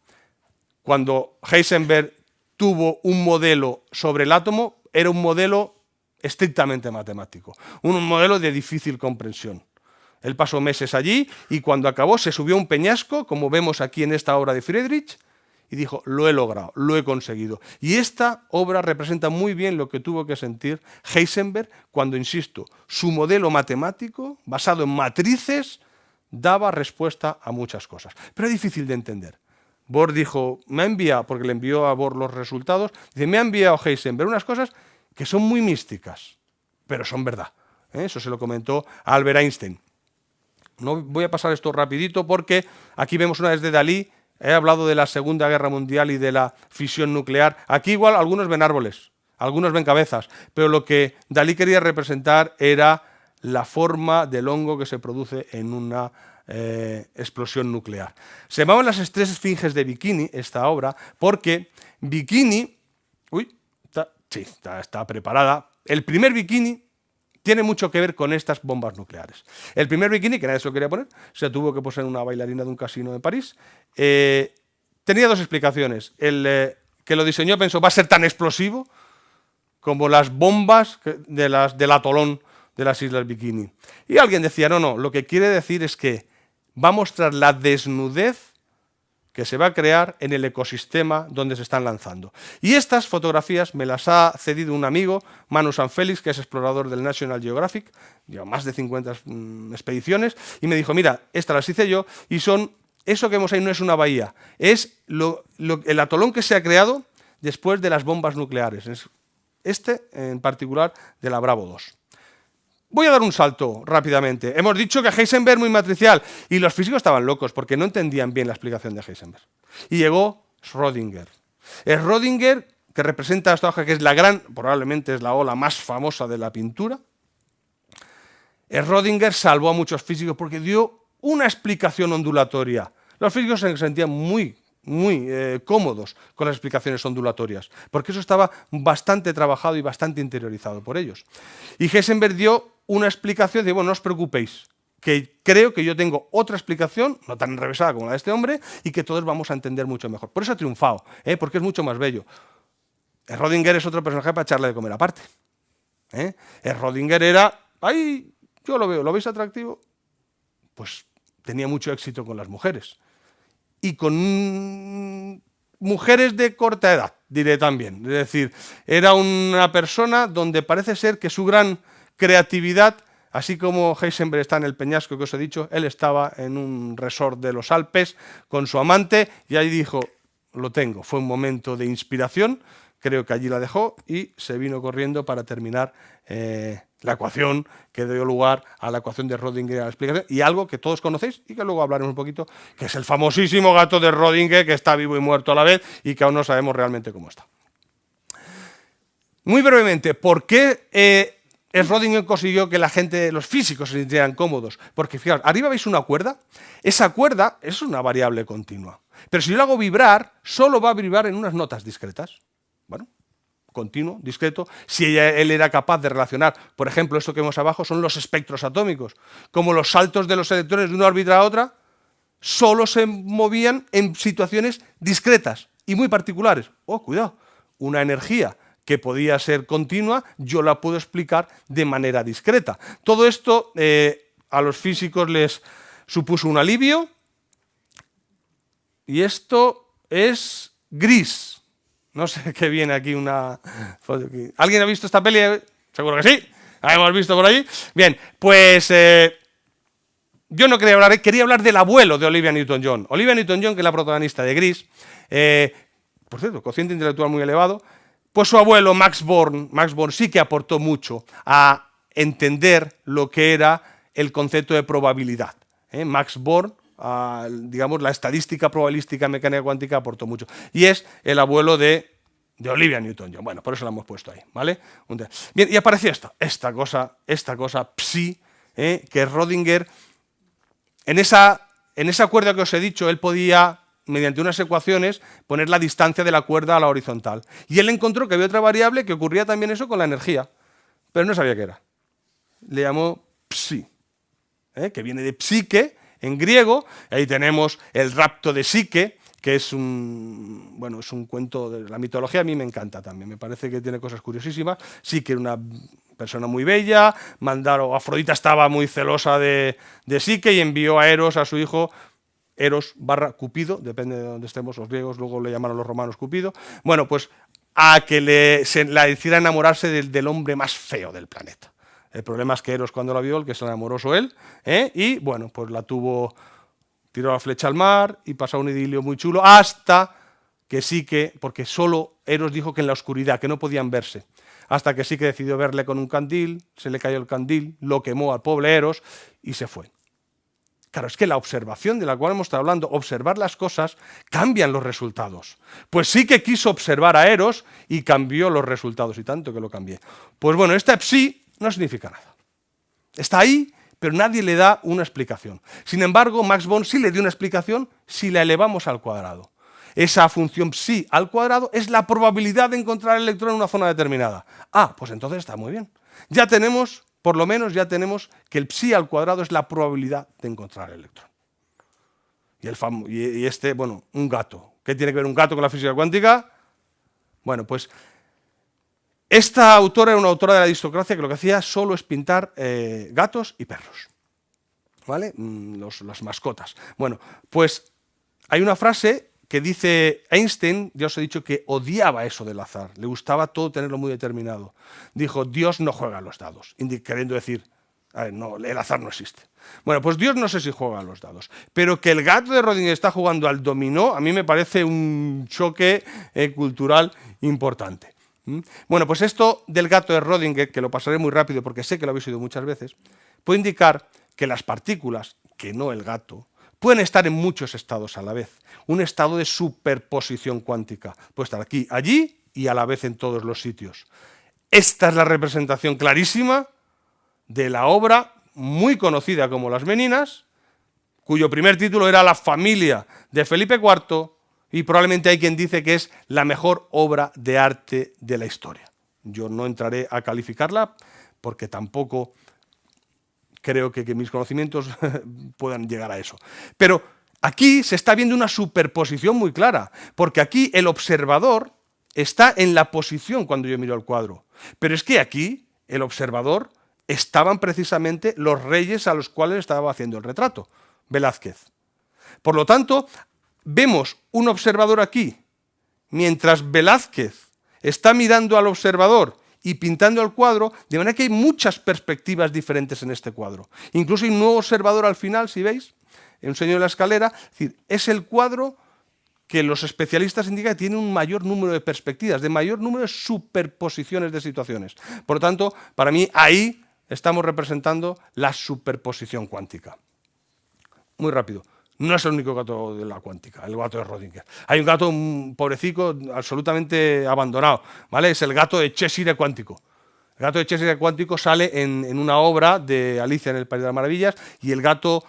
Speaker 4: Cuando Heisenberg tuvo un modelo sobre el átomo, era un modelo estrictamente matemático, un modelo de difícil comprensión. Él pasó meses allí y cuando acabó se subió a un peñasco, como vemos aquí en esta obra de Friedrich, y dijo, lo he logrado, lo he conseguido. Y esta obra representa muy bien lo que tuvo que sentir Heisenberg cuando, insisto, su modelo matemático, basado en matrices, daba respuesta a muchas cosas. Pero es difícil de entender. Bohr dijo, me ha enviado, porque le envió a Bohr los resultados, dice, me ha enviado Heisenberg unas cosas que son muy místicas, pero son verdad. Eso se lo comentó a Albert Einstein. No voy a pasar esto rapidito porque aquí vemos una vez de Dalí. He hablado de la Segunda Guerra Mundial y de la fisión nuclear. Aquí igual algunos ven árboles, algunos ven cabezas, pero lo que Dalí quería representar era la forma del hongo que se produce en una explosión nuclear. Se llamaban las tres esfinges de Bikini, esta obra, porque Bikini, está preparada. El primer Bikini tiene mucho que ver con estas bombas nucleares. El primer Bikini, que nadie se lo quería poner, se tuvo que poner una bailarina de un casino de París. Tenía dos explicaciones. El que lo diseñó pensó, va a ser tan explosivo como las bombas del atolón de las Islas Bikini. Y alguien decía, no, lo que quiere decir es que va a mostrar la desnudez que se va a crear en el ecosistema donde se están lanzando. Y estas fotografías me las ha cedido un amigo, Manu Sanfélix, que es explorador del National Geographic, lleva más de 50 expediciones, y me dijo, mira, estas las hice yo, y son, eso que vemos ahí no es una bahía, es el atolón que se ha creado después de las bombas nucleares, es en particular de la Bravo 2. Voy a dar un salto rápidamente. Hemos dicho que Heisenberg muy matricial y los físicos estaban locos porque no entendían bien la explicación de Heisenberg. Y llegó Schrödinger. Schrödinger, que representa esta hoja que es probablemente es la ola más famosa de la pintura. Schrödinger salvó a muchos físicos porque dio una explicación ondulatoria. Los físicos se sentían muy cómodos con las explicaciones ondulatorias, porque eso estaba bastante trabajado y bastante interiorizado por ellos. Y Heisenberg dio una explicación de, bueno, no os preocupéis, que creo que yo tengo otra explicación, no tan enrevesada como la de este hombre, y que todos vamos a entender mucho mejor. Por eso ha triunfado, porque es mucho más bello. Schrödinger es otro personaje para echarle de comer aparte. Schrödinger era, yo lo veo, ¿lo veis atractivo? Pues tenía mucho éxito con las mujeres. Y con mujeres de corta edad, diré también. Es decir, era una persona donde parece ser que su gran creatividad, así como Heisenberg está en el peñasco que os he dicho, él estaba en un resort de los Alpes con su amante y ahí dijo, lo tengo. Fue un momento de inspiración, creo que allí la dejó y se vino corriendo para terminar la ecuación que dio lugar a la ecuación de Schrödinger, a la explicación, y algo que todos conocéis y que luego hablaremos un poquito, que es el famosísimo gato de Schrödinger, que está vivo y muerto a la vez y que aún no sabemos realmente cómo está. Muy brevemente, ¿por qué Schrödinger consiguió que la gente, los físicos, se sintieran cómodos? Porque fijaos, arriba veis una cuerda, esa cuerda es una variable continua, pero si yo la hago vibrar, solo va a vibrar en unas notas discretas. Bueno, continuo, discreto, si él era capaz de relacionar, por ejemplo, esto que vemos abajo son los espectros atómicos, como los saltos de los electrones de una órbita a otra, solo se movían en situaciones discretas y muy particulares. Oh, cuidado, una energía que podía ser continua, yo la puedo explicar de manera discreta. Todo esto a los físicos les supuso un alivio, y esto es gris. No sé qué viene aquí una foto. ¿Alguien ha visto esta peli? Seguro que sí. La hemos visto por allí. Bien, pues yo no quería hablar del abuelo de Olivia Newton-John. Olivia Newton-John, que es la protagonista de Gris, por cierto, cociente intelectual muy elevado, pues su abuelo Max Born sí que aportó mucho a entender lo que era el concepto de probabilidad. Max Born, digamos, la estadística probabilística mecánica cuántica aportó mucho. Y es el abuelo de Olivia Newton-John. Bueno, por eso la hemos puesto ahí, ¿vale? Bien, y apareció esta cosa psi, que Schrödinger, en esa cuerda que os he dicho, él podía, mediante unas ecuaciones, poner la distancia de la cuerda a la horizontal. Y él encontró que había otra variable que ocurría también eso con la energía, pero no sabía qué era. Le llamó psi, que viene de psique, en griego. Ahí tenemos el rapto de Psique, que es un cuento de la mitología, a mí me encanta también, me parece que tiene cosas curiosísimas. Psique era una persona muy bella, Afrodita estaba muy celosa de Psique y envió a Eros, a su hijo, Eros / Cupido, depende de donde estemos los griegos, luego le llamaron los romanos Cupido, bueno, pues a que la hiciera enamorarse del hombre más feo del planeta. El problema es que Eros, cuando la vio, el que se enamoró fue él, y bueno, pues tiró la flecha al mar y pasó un idilio muy chulo, hasta que Psique, porque solo Eros dijo que en la oscuridad, que no podían verse, hasta que Psique decidió verle con un candil, se le cayó el candil, lo quemó al pobre Eros y se fue. Claro, es que la observación de la cual hemos estado hablando, observar las cosas, cambian los resultados. Pues Psique quiso observar a Eros y cambió los resultados, y tanto que lo cambié. Pues bueno, esta psi no significa nada. Está ahí, pero nadie le da una explicación. Sin embargo, Max Born sí le dio una explicación si la elevamos al cuadrado. Esa función psi al cuadrado es la probabilidad de encontrar el electrón en una zona determinada. Ah, pues entonces está muy bien. Ya tenemos... Por lo menos ya tenemos que el psi al cuadrado es la probabilidad de encontrar el electrón. Un gato. ¿Qué tiene que ver un gato con la física cuántica? Bueno, pues esta autora era una autora de la aristocracia que lo que hacía solo es pintar gatos y perros, ¿vale? Las mascotas. Bueno, pues hay una frase que dice Einstein, ya os he dicho que odiaba eso del azar, le gustaba todo tenerlo muy determinado. Dijo, Dios no juega a los dados, queriendo decir, no, el azar no existe. Bueno, pues Dios no sé si juega a los dados, pero que el gato de Rödingen está jugando al dominó, a mí me parece un choque cultural importante. Bueno, pues esto del gato de Rödingen, que lo pasaré muy rápido porque sé que lo habéis oído muchas veces, puede indicar que las partículas, que no el gato, pueden estar en muchos estados a la vez. Un estado de superposición cuántica. Puede estar aquí, allí y a la vez en todos los sitios. Esta es la representación clarísima de la obra muy conocida como Las Meninas, cuyo primer título era La familia de Felipe IV, y probablemente hay quien dice que es la mejor obra de arte de la historia. Yo no entraré a calificarla porque tampoco creo que mis conocimientos puedan llegar a eso. Pero aquí se está viendo una superposición muy clara, porque aquí el observador está en la posición cuando yo miro el cuadro. Pero es que aquí el observador estaban precisamente los reyes a los cuales estaba haciendo el retrato, Velázquez. Por lo tanto, vemos un observador aquí, mientras Velázquez está mirando al observador y pintando el cuadro, de manera que hay muchas perspectivas diferentes en este cuadro. Incluso hay un nuevo observador al final, si veis, en un señor de la escalera, es decir, es el cuadro que los especialistas indican que tiene un mayor número de perspectivas, de mayor número de superposiciones de situaciones. Por lo tanto, para mí, ahí estamos representando la superposición cuántica. Muy rápido. No es el único gato de la cuántica, el gato de Rödingen. Hay un gato, un pobrecito, absolutamente abandonado, ¿vale? Es el gato de Cheshire cuántico. El gato de Cheshire cuántico sale en una obra de Alicia en el País de las Maravillas, y el gato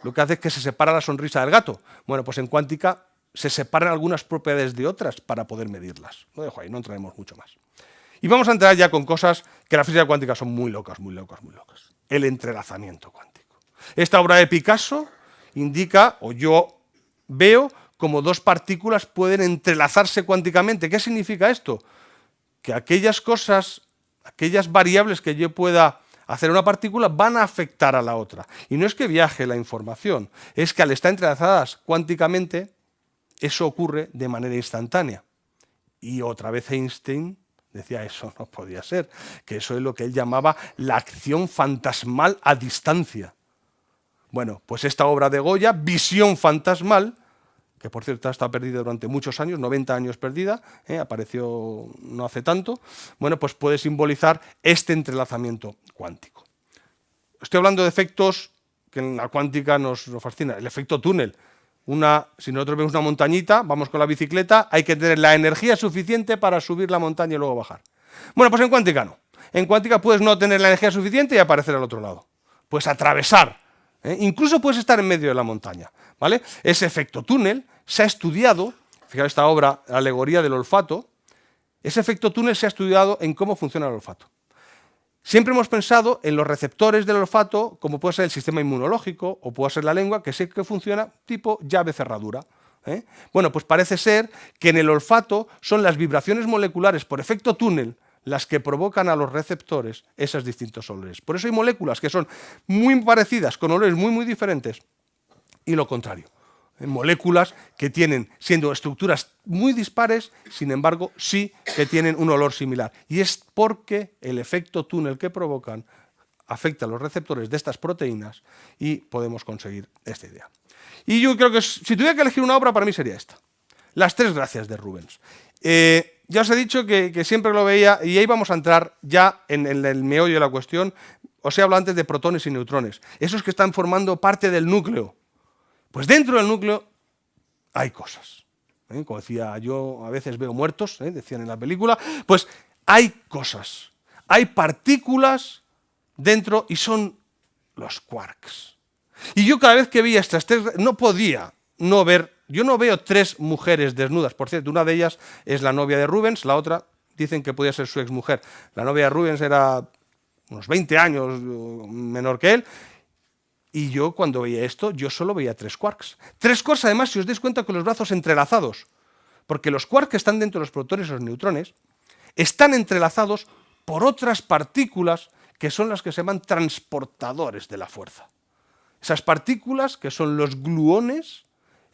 Speaker 4: lo que hace es que se separa la sonrisa del gato. Bueno, pues en cuántica se separan algunas propiedades de otras para poder medirlas. Lo dejo ahí, no entraremos mucho más. Y vamos a entrar ya con cosas que en la física cuántica son muy locas, muy locas, muy locas. El entrelazamiento cuántico. Esta obra de Picasso indica, o yo veo, como dos partículas pueden entrelazarse cuánticamente. ¿Qué significa esto? Que aquellas cosas, aquellas variables que yo pueda hacer a una partícula van a afectar a la otra. Y no es que viaje la información, es que al estar entrelazadas cuánticamente, eso ocurre de manera instantánea. Y otra vez Einstein decía, eso no podía ser, que eso es lo que él llamaba la acción fantasmal a distancia. Bueno, pues esta obra de Goya, Visión fantasmal, que por cierto está perdida durante muchos años, 90 años perdida, apareció no hace tanto, bueno, pues puede simbolizar este entrelazamiento cuántico. Estoy hablando de efectos que en la cuántica nos fascina, el efecto túnel. Si nosotros vemos una montañita, vamos con la bicicleta, hay que tener la energía suficiente para subir la montaña y luego bajar. Bueno, pues en cuántica no. En cuántica puedes no tener la energía suficiente y aparecer al otro lado. Puedes atravesar. Incluso puedes estar en medio de la montaña, ¿vale? Ese efecto túnel se ha estudiado, fijaos esta obra, la alegoría del olfato, ese efecto túnel se ha estudiado en cómo funciona el olfato. Siempre hemos pensado en los receptores del olfato, como puede ser el sistema inmunológico o puede ser la lengua, que sé que funciona tipo llave-cerradura. Bueno, pues parece ser que en el olfato son las vibraciones moleculares por efecto túnel las que provocan a los receptores esos distintos olores. Por eso hay moléculas que son muy parecidas, con olores muy, muy diferentes, y lo contrario. Moléculas que tienen, siendo estructuras muy dispares, sin embargo, sí que tienen un olor similar. Y es porque el efecto túnel que provocan afecta a los receptores de estas proteínas y podemos conseguir esta idea. Y yo creo que si tuviera que elegir una obra, para mí sería esta. Las tres gracias de Rubens. Ya os he dicho que siempre lo veía, y ahí vamos a entrar ya en el meollo de la cuestión. Os he hablado antes de protones y neutrones, esos que están formando parte del núcleo. Pues dentro del núcleo hay cosas. Como decía, yo a veces veo muertos, decían en la película, pues hay cosas, hay partículas dentro y son los quarks. Y yo cada vez que veía estas tres, no podía no ver, yo no veo tres mujeres desnudas, por cierto, una de ellas es la novia de Rubens, la otra dicen que podía ser su exmujer. La novia de Rubens era unos 20 años menor que él, y yo cuando veía esto, yo solo veía tres quarks. Tres quarks, además, si os dais cuenta, con los brazos entrelazados, porque los quarks que están dentro de los protones y los neutrones están entrelazados por otras partículas que son las que se llaman transportadores de la fuerza. Esas partículas, que son los gluones,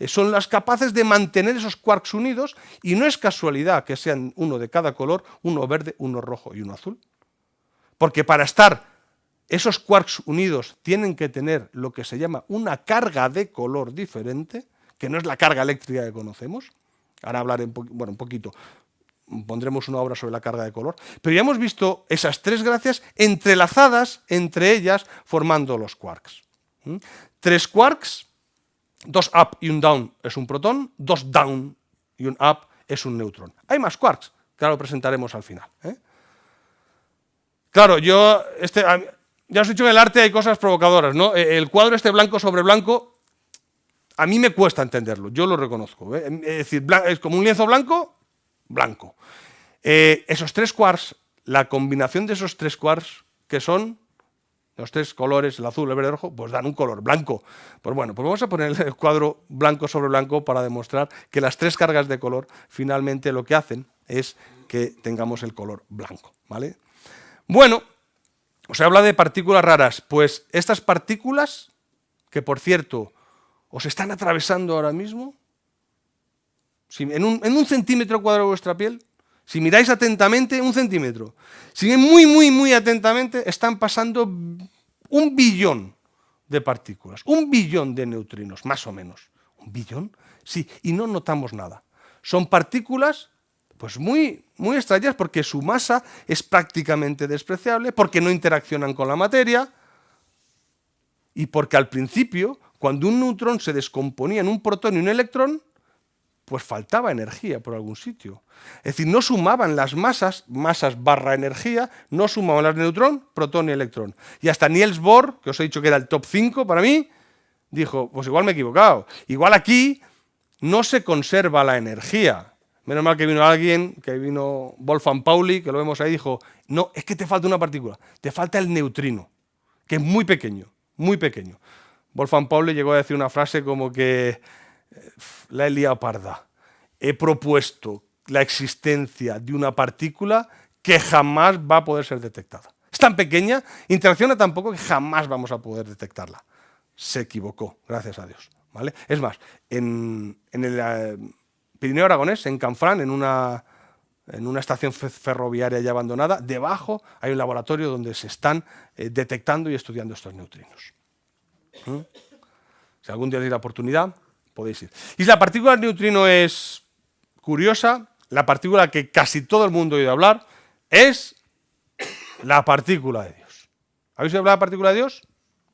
Speaker 4: son las capaces de mantener esos quarks unidos, y no es casualidad que sean uno de cada color, uno verde, uno rojo y uno azul. Porque para estar esos quarks unidos tienen que tener lo que se llama una carga de color diferente, que no es la carga eléctrica que conocemos. Ahora hablaré un poquito, pondremos una obra sobre la carga de color. Pero ya hemos visto esas tres gracias entrelazadas entre ellas formando los quarks. Tres quarks, dos up y un down es un protón, dos down y un up es un neutrón. Hay más quarks, que ahora lo presentaremos al final. Claro, ya os he dicho que en el arte hay cosas provocadoras, ¿no? El cuadro este blanco sobre blanco, a mí me cuesta entenderlo, yo lo reconozco. Es decir, es como un lienzo blanco, blanco. Esos tres quarks, la combinación de esos tres quarks, que son los tres colores, el azul, el verde y el rojo, pues dan un color blanco. Pues bueno, pues vamos a poner el cuadro blanco sobre blanco para demostrar que las tres cargas de color finalmente lo que hacen es que tengamos el color blanco, ¿vale? Bueno, os habla de partículas raras. Pues estas partículas, que por cierto, os están atravesando ahora mismo, en un centímetro cuadrado de vuestra piel, si miráis atentamente, un centímetro, si ven muy, muy, muy atentamente, están pasando 1 billón de partículas, 1 billón de neutrinos, más o menos. ¿1 billón? Sí, y no notamos nada. Son partículas pues muy, muy extrañas, porque su masa es prácticamente despreciable, porque no interaccionan con la materia, y porque al principio, cuando un neutrón se descomponía en un protón y un electrón, pues faltaba energía por algún sitio. Es decir, no sumaban las masas barra energía, no sumaban las de neutrón, protón y electrón. Y hasta Niels Bohr, que os he dicho que era el top 5 para mí, dijo, pues igual me he equivocado. Igual aquí no se conserva la energía. Menos mal que vino alguien, que vino Wolfgang Pauli, que lo vemos ahí, dijo, no, es que te falta una partícula, te falta el neutrino, que es muy pequeño, muy pequeño. Wolfgang Pauli llegó a decir una frase como que la he liado parda. He propuesto la existencia de una partícula que jamás va a poder ser detectada. Es tan pequeña, interacciona tan poco que jamás vamos a poder detectarla. Se equivocó, gracias a Dios, ¿vale? Es más, en el Pirineo Aragonés, en Canfrán, en una estación ferroviaria ya abandonada, debajo hay un laboratorio donde se están detectando y estudiando estos neutrinos. Si algún día tenéis la oportunidad, podéis ir. Y la partícula del neutrino es curiosa, la partícula que casi todo el mundo ha oído hablar es la partícula de Dios. ¿Habéis oído hablar de la partícula de Dios?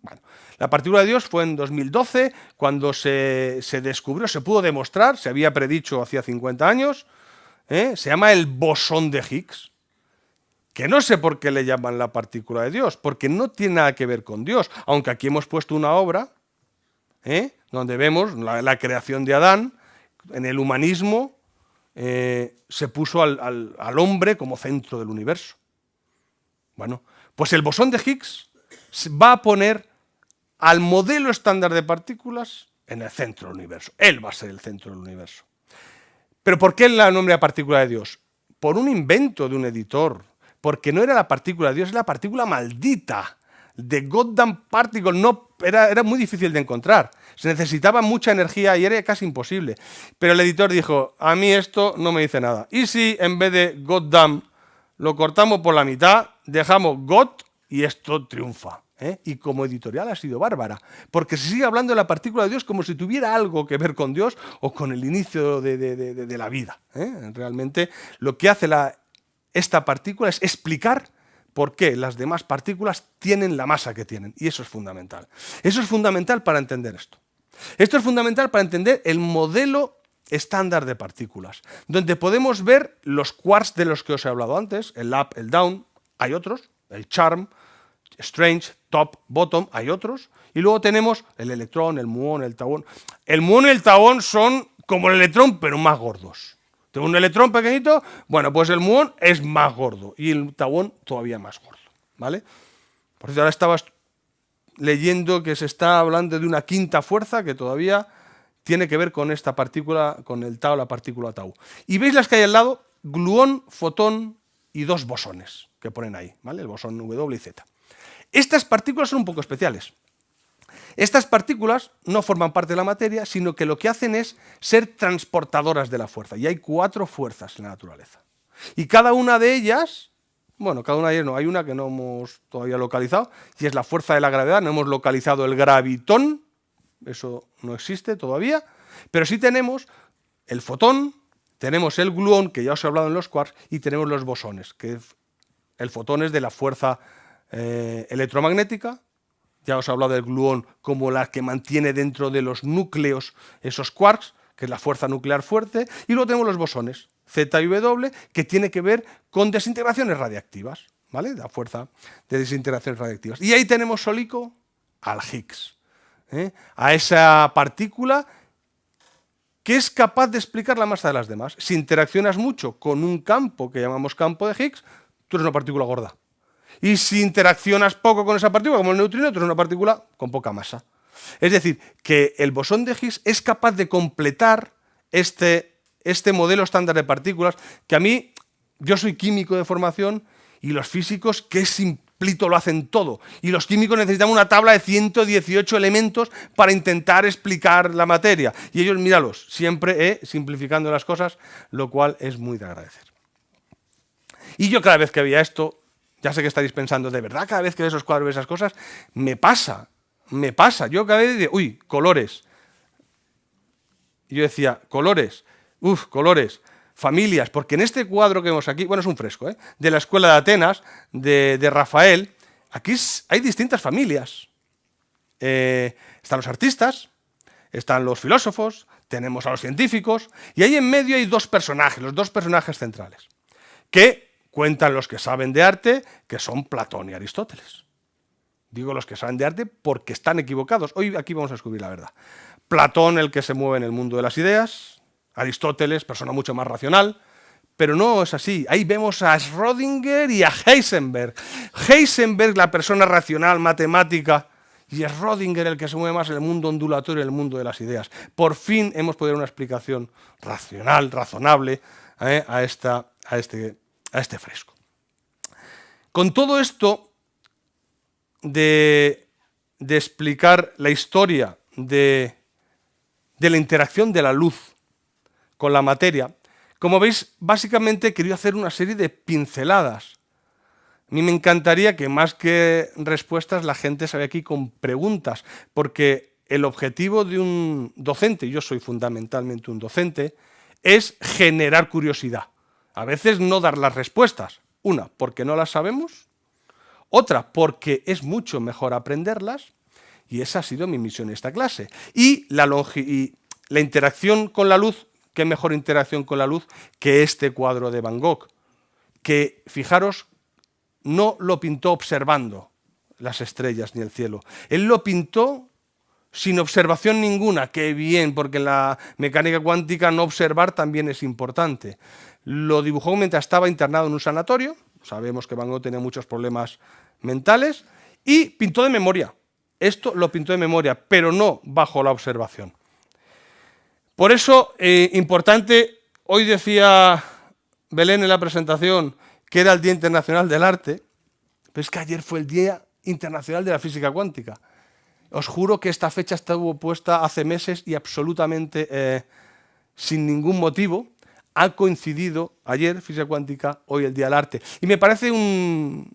Speaker 4: Bueno, la partícula de Dios fue en 2012 cuando se descubrió, se pudo demostrar, se había predicho hacía 50 años, se llama el bosón de Higgs, que no sé por qué le llaman la partícula de Dios, porque no tiene nada que ver con Dios, aunque aquí hemos puesto una obra donde vemos la creación de Adán. En el humanismo se puso al hombre como centro del universo. Bueno, pues el bosón de Higgs va a poner al modelo estándar de partículas en el centro del universo. Él va a ser el centro del universo. ¿Pero por qué el nombre de partícula de Dios? Por un invento de un editor, porque no era la partícula de Dios, es la partícula maldita. The Goddamn Particle, no, era muy difícil de encontrar. Se necesitaba mucha energía y era casi imposible. Pero el editor dijo, a mí esto no me dice nada. ¿Y si en vez de Goddamn lo cortamos por la mitad, dejamos God y esto triunfa? Y como editorial ha sido bárbara, porque se sigue hablando de la partícula de Dios como si tuviera algo que ver con Dios o con el inicio de la vida. Realmente lo que hace esta partícula es explicar por qué las demás partículas tienen la masa que tienen, y eso es fundamental. Eso es fundamental para entender esto. Esto es fundamental para entender el modelo estándar de partículas, donde podemos ver los quarks de los que os he hablado antes, el up, el down, hay otros, el charm, strange, top, bottom, hay otros, y luego tenemos el electrón, el muón, el tauón. El muón y el tauón son como el electrón, pero más gordos. Tengo un electrón pequeñito, bueno, pues el muón es más gordo y el tauón todavía más gordo, ¿vale? Por cierto, ahora estaba leyendo que se está hablando de una quinta fuerza que todavía tiene que ver con esta partícula, con el tau, la partícula tau. Y veis las que hay al lado, gluón, fotón y dos bosones que ponen ahí, ¿vale? El bosón W y Z. Estas partículas son un poco especiales. Estas partículas no forman parte de la materia, sino que lo que hacen es ser transportadoras de la fuerza. Y hay 4 fuerzas en la naturaleza. Y cada una de ellas, bueno, cada una de ellas no, hay una que no hemos todavía localizado, y es la fuerza de la gravedad. No hemos localizado el gravitón, eso no existe todavía, pero sí tenemos el fotón, tenemos el gluón, que ya os he hablado en los quarks, y tenemos los bosones, que el fotón es de la fuerza electromagnética. Ya os he hablado del gluón como la que mantiene dentro de los núcleos esos quarks, que es la fuerza nuclear fuerte, y luego tenemos los bosones, Z y W, que tiene que ver con desintegraciones radiactivas, ¿vale? La fuerza de desintegraciones radiactivas. Y ahí tenemos solico al Higgs, a esa partícula que es capaz de explicar la masa de las demás. Si interaccionas mucho con un campo que llamamos campo de Higgs, tú eres una partícula gorda. Y si interaccionas poco con esa partícula, como el neutrino, tú eres una partícula con poca masa. Es decir, que el bosón de Higgs es capaz de completar este modelo estándar de partículas, que a mí, yo soy químico de formación, y los físicos, que simplito lo hacen todo. Y los químicos necesitan una tabla de 118 elementos para intentar explicar la materia. Y ellos, míralos, siempre simplificando las cosas, lo cual es muy de agradecer. Y yo cada vez que veía esto, ya sé que estaréis pensando, ¿de verdad cada vez que veo esos cuadros, esas cosas? Me pasa. Yo cada vez digo, uy, colores. Y yo decía, colores, colores, familias, porque en este cuadro que vemos aquí, bueno, es un fresco, de la Escuela de Atenas, de Rafael, aquí hay distintas familias. Están los artistas, están los filósofos, tenemos a los científicos, y ahí en medio hay 2 personajes, los 2 personajes centrales, que cuentan los que saben de arte, que son Platón y Aristóteles. Digo los que saben de arte porque están equivocados. Hoy aquí vamos a descubrir la verdad. Platón, el que se mueve en el mundo de las ideas, Aristóteles, persona mucho más racional, pero no es así. Ahí vemos a Schrödinger y a Heisenberg. Heisenberg, la persona racional, matemática, y Schrödinger, el que se mueve más en el mundo ondulatorio, en el mundo de las ideas. Por fin hemos podido dar una explicación racional, razonable, a este fresco. Con todo esto de explicar la historia de la interacción de la luz con la materia, como veis, básicamente he querido hacer una serie de pinceladas. A mí me encantaría que más que respuestas la gente se vea aquí con preguntas, porque el objetivo de un docente, y yo soy fundamentalmente un docente, es generar curiosidad. A veces no dar las respuestas. Una, porque no las sabemos. Otra, porque es mucho mejor aprenderlas. Y esa ha sido mi misión en esta clase. Y la interacción con la luz, qué mejor interacción con la luz que este cuadro de Van Gogh, que, fijaros, no lo pintó observando las estrellas ni el cielo. Él lo pintó sin observación ninguna. Qué bien, porque en la mecánica cuántica no observar también es importante. Lo dibujó mientras estaba internado en un sanatorio, sabemos que Van Gogh tenía muchos problemas mentales, y pintó de memoria. Esto lo pintó de memoria, pero no bajo la observación. Por eso, importante, hoy decía Belén en la presentación que era el Día Internacional del Arte, pero es que ayer fue el Día Internacional de la Física Cuántica. Os juro que esta fecha estuvo puesta hace meses y absolutamente sin ningún motivo. Ha coincidido ayer física cuántica, hoy el Día del Arte. Y me parece una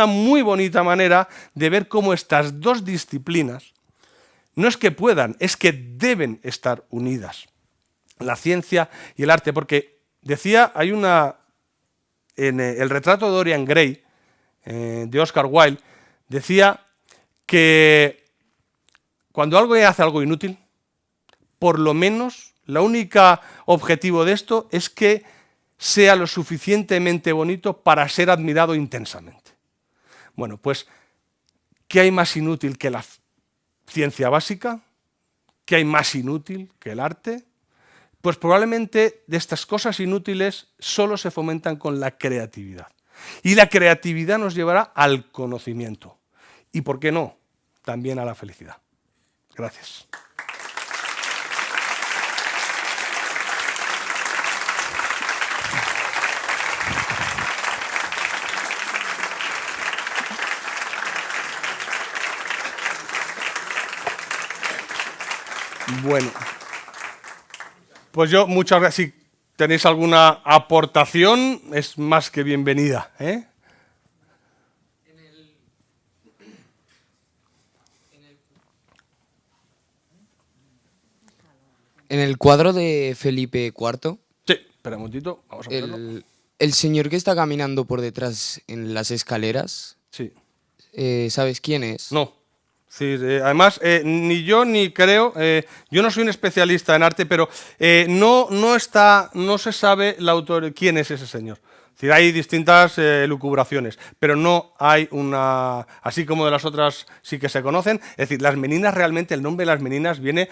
Speaker 4: muy bonita manera de ver cómo estas dos disciplinas no es que puedan, es que deben estar unidas. La ciencia y el arte, porque decía, hay en el retrato de Dorian Gray, de Oscar Wilde, decía que cuando alguien hace algo inútil, por lo menos, la única objetivo de esto es que sea lo suficientemente bonito para ser admirado intensamente. Bueno, pues, ¿qué hay más inútil que la ciencia básica? ¿Qué hay más inútil que el arte? Pues probablemente de estas cosas inútiles solo se fomentan con la creatividad. Y la creatividad nos llevará al conocimiento. Y, ¿por qué no?, también a la felicidad. Gracias. Bueno, pues yo muchas gracias. Si tenéis alguna aportación, es más que bienvenida, ¿eh?
Speaker 5: En el cuadro de Felipe IV,
Speaker 4: Sí, espera un momentito, vamos a verlo.
Speaker 5: el señor que está caminando por detrás en las escaleras,
Speaker 4: Sí.
Speaker 5: ¿sabes quién es?
Speaker 4: No. Sí, además, ni yo ni creo, yo no soy un especialista en arte, pero no se sabe el autor, quién es ese señor. Es decir, hay distintas lucubraciones, pero no hay una, así como de las otras sí que se conocen. Es decir, las meninas, realmente el nombre de las meninas viene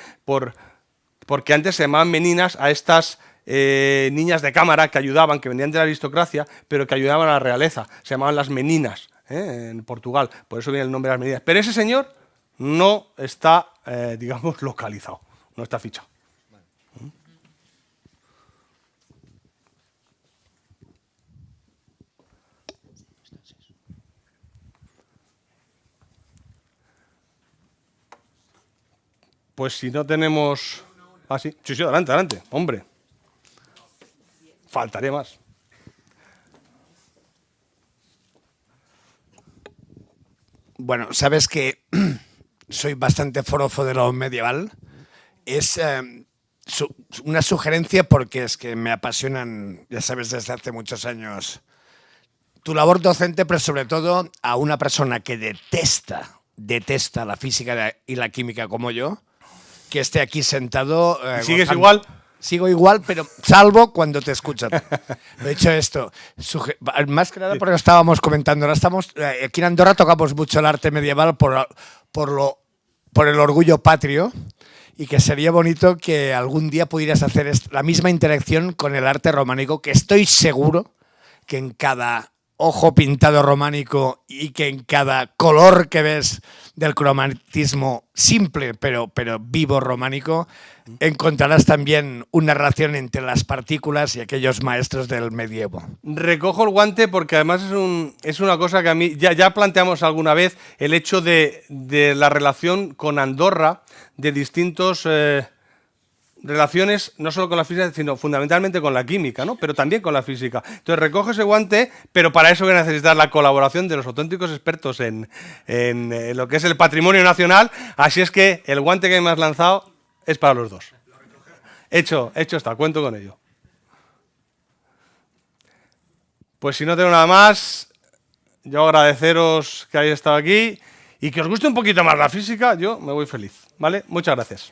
Speaker 4: porque antes se llamaban meninas a estas niñas de cámara que ayudaban, que venían de la aristocracia, pero que ayudaban a la realeza. Se llamaban las meninas en Portugal, por eso viene el nombre de las meninas. Pero ese señor no está, digamos, localizado, no está fichado. Pues si no tenemos... Ah, sí, sí, adelante, adelante, hombre. Faltaría más.
Speaker 6: Bueno, sabes que soy bastante forofo de lo medieval. Es una sugerencia porque es que me apasionan, ya sabes, desde hace muchos años, tu labor docente, pero sobre todo a una persona que detesta la física y la química como yo, que esté aquí sentado.
Speaker 4: ¿Sigues igual?
Speaker 6: Sigo igual, pero salvo cuando te escucho. He hecho esto, más que nada porque lo estábamos comentando. Ahora estamos, aquí en Andorra tocamos mucho el arte medieval por el orgullo patrio, y que sería bonito que algún día pudieras hacer la misma interacción con el arte románico, que estoy seguro que en cada ojo pintado románico y que en cada color que ves del cromatismo simple pero vivo románico, encontrarás también una relación entre las partículas y aquellos maestros del medievo.
Speaker 4: Recojo el guante porque además es una cosa que a mí, ya planteamos alguna vez, el hecho de la relación con Andorra, de distintos relaciones, no solo con la física, sino fundamentalmente con la química, ¿no? Pero también con la física. Entonces recojo ese guante, pero para eso voy a necesitar la colaboración de los auténticos expertos en lo que es el patrimonio nacional, así es que el guante que me has lanzado es para los dos. Hecho está, cuento con ello. Pues si no tengo nada más, yo agradeceros que hayáis estado aquí y que os guste un poquito más la física, yo me voy feliz, ¿vale? Muchas gracias.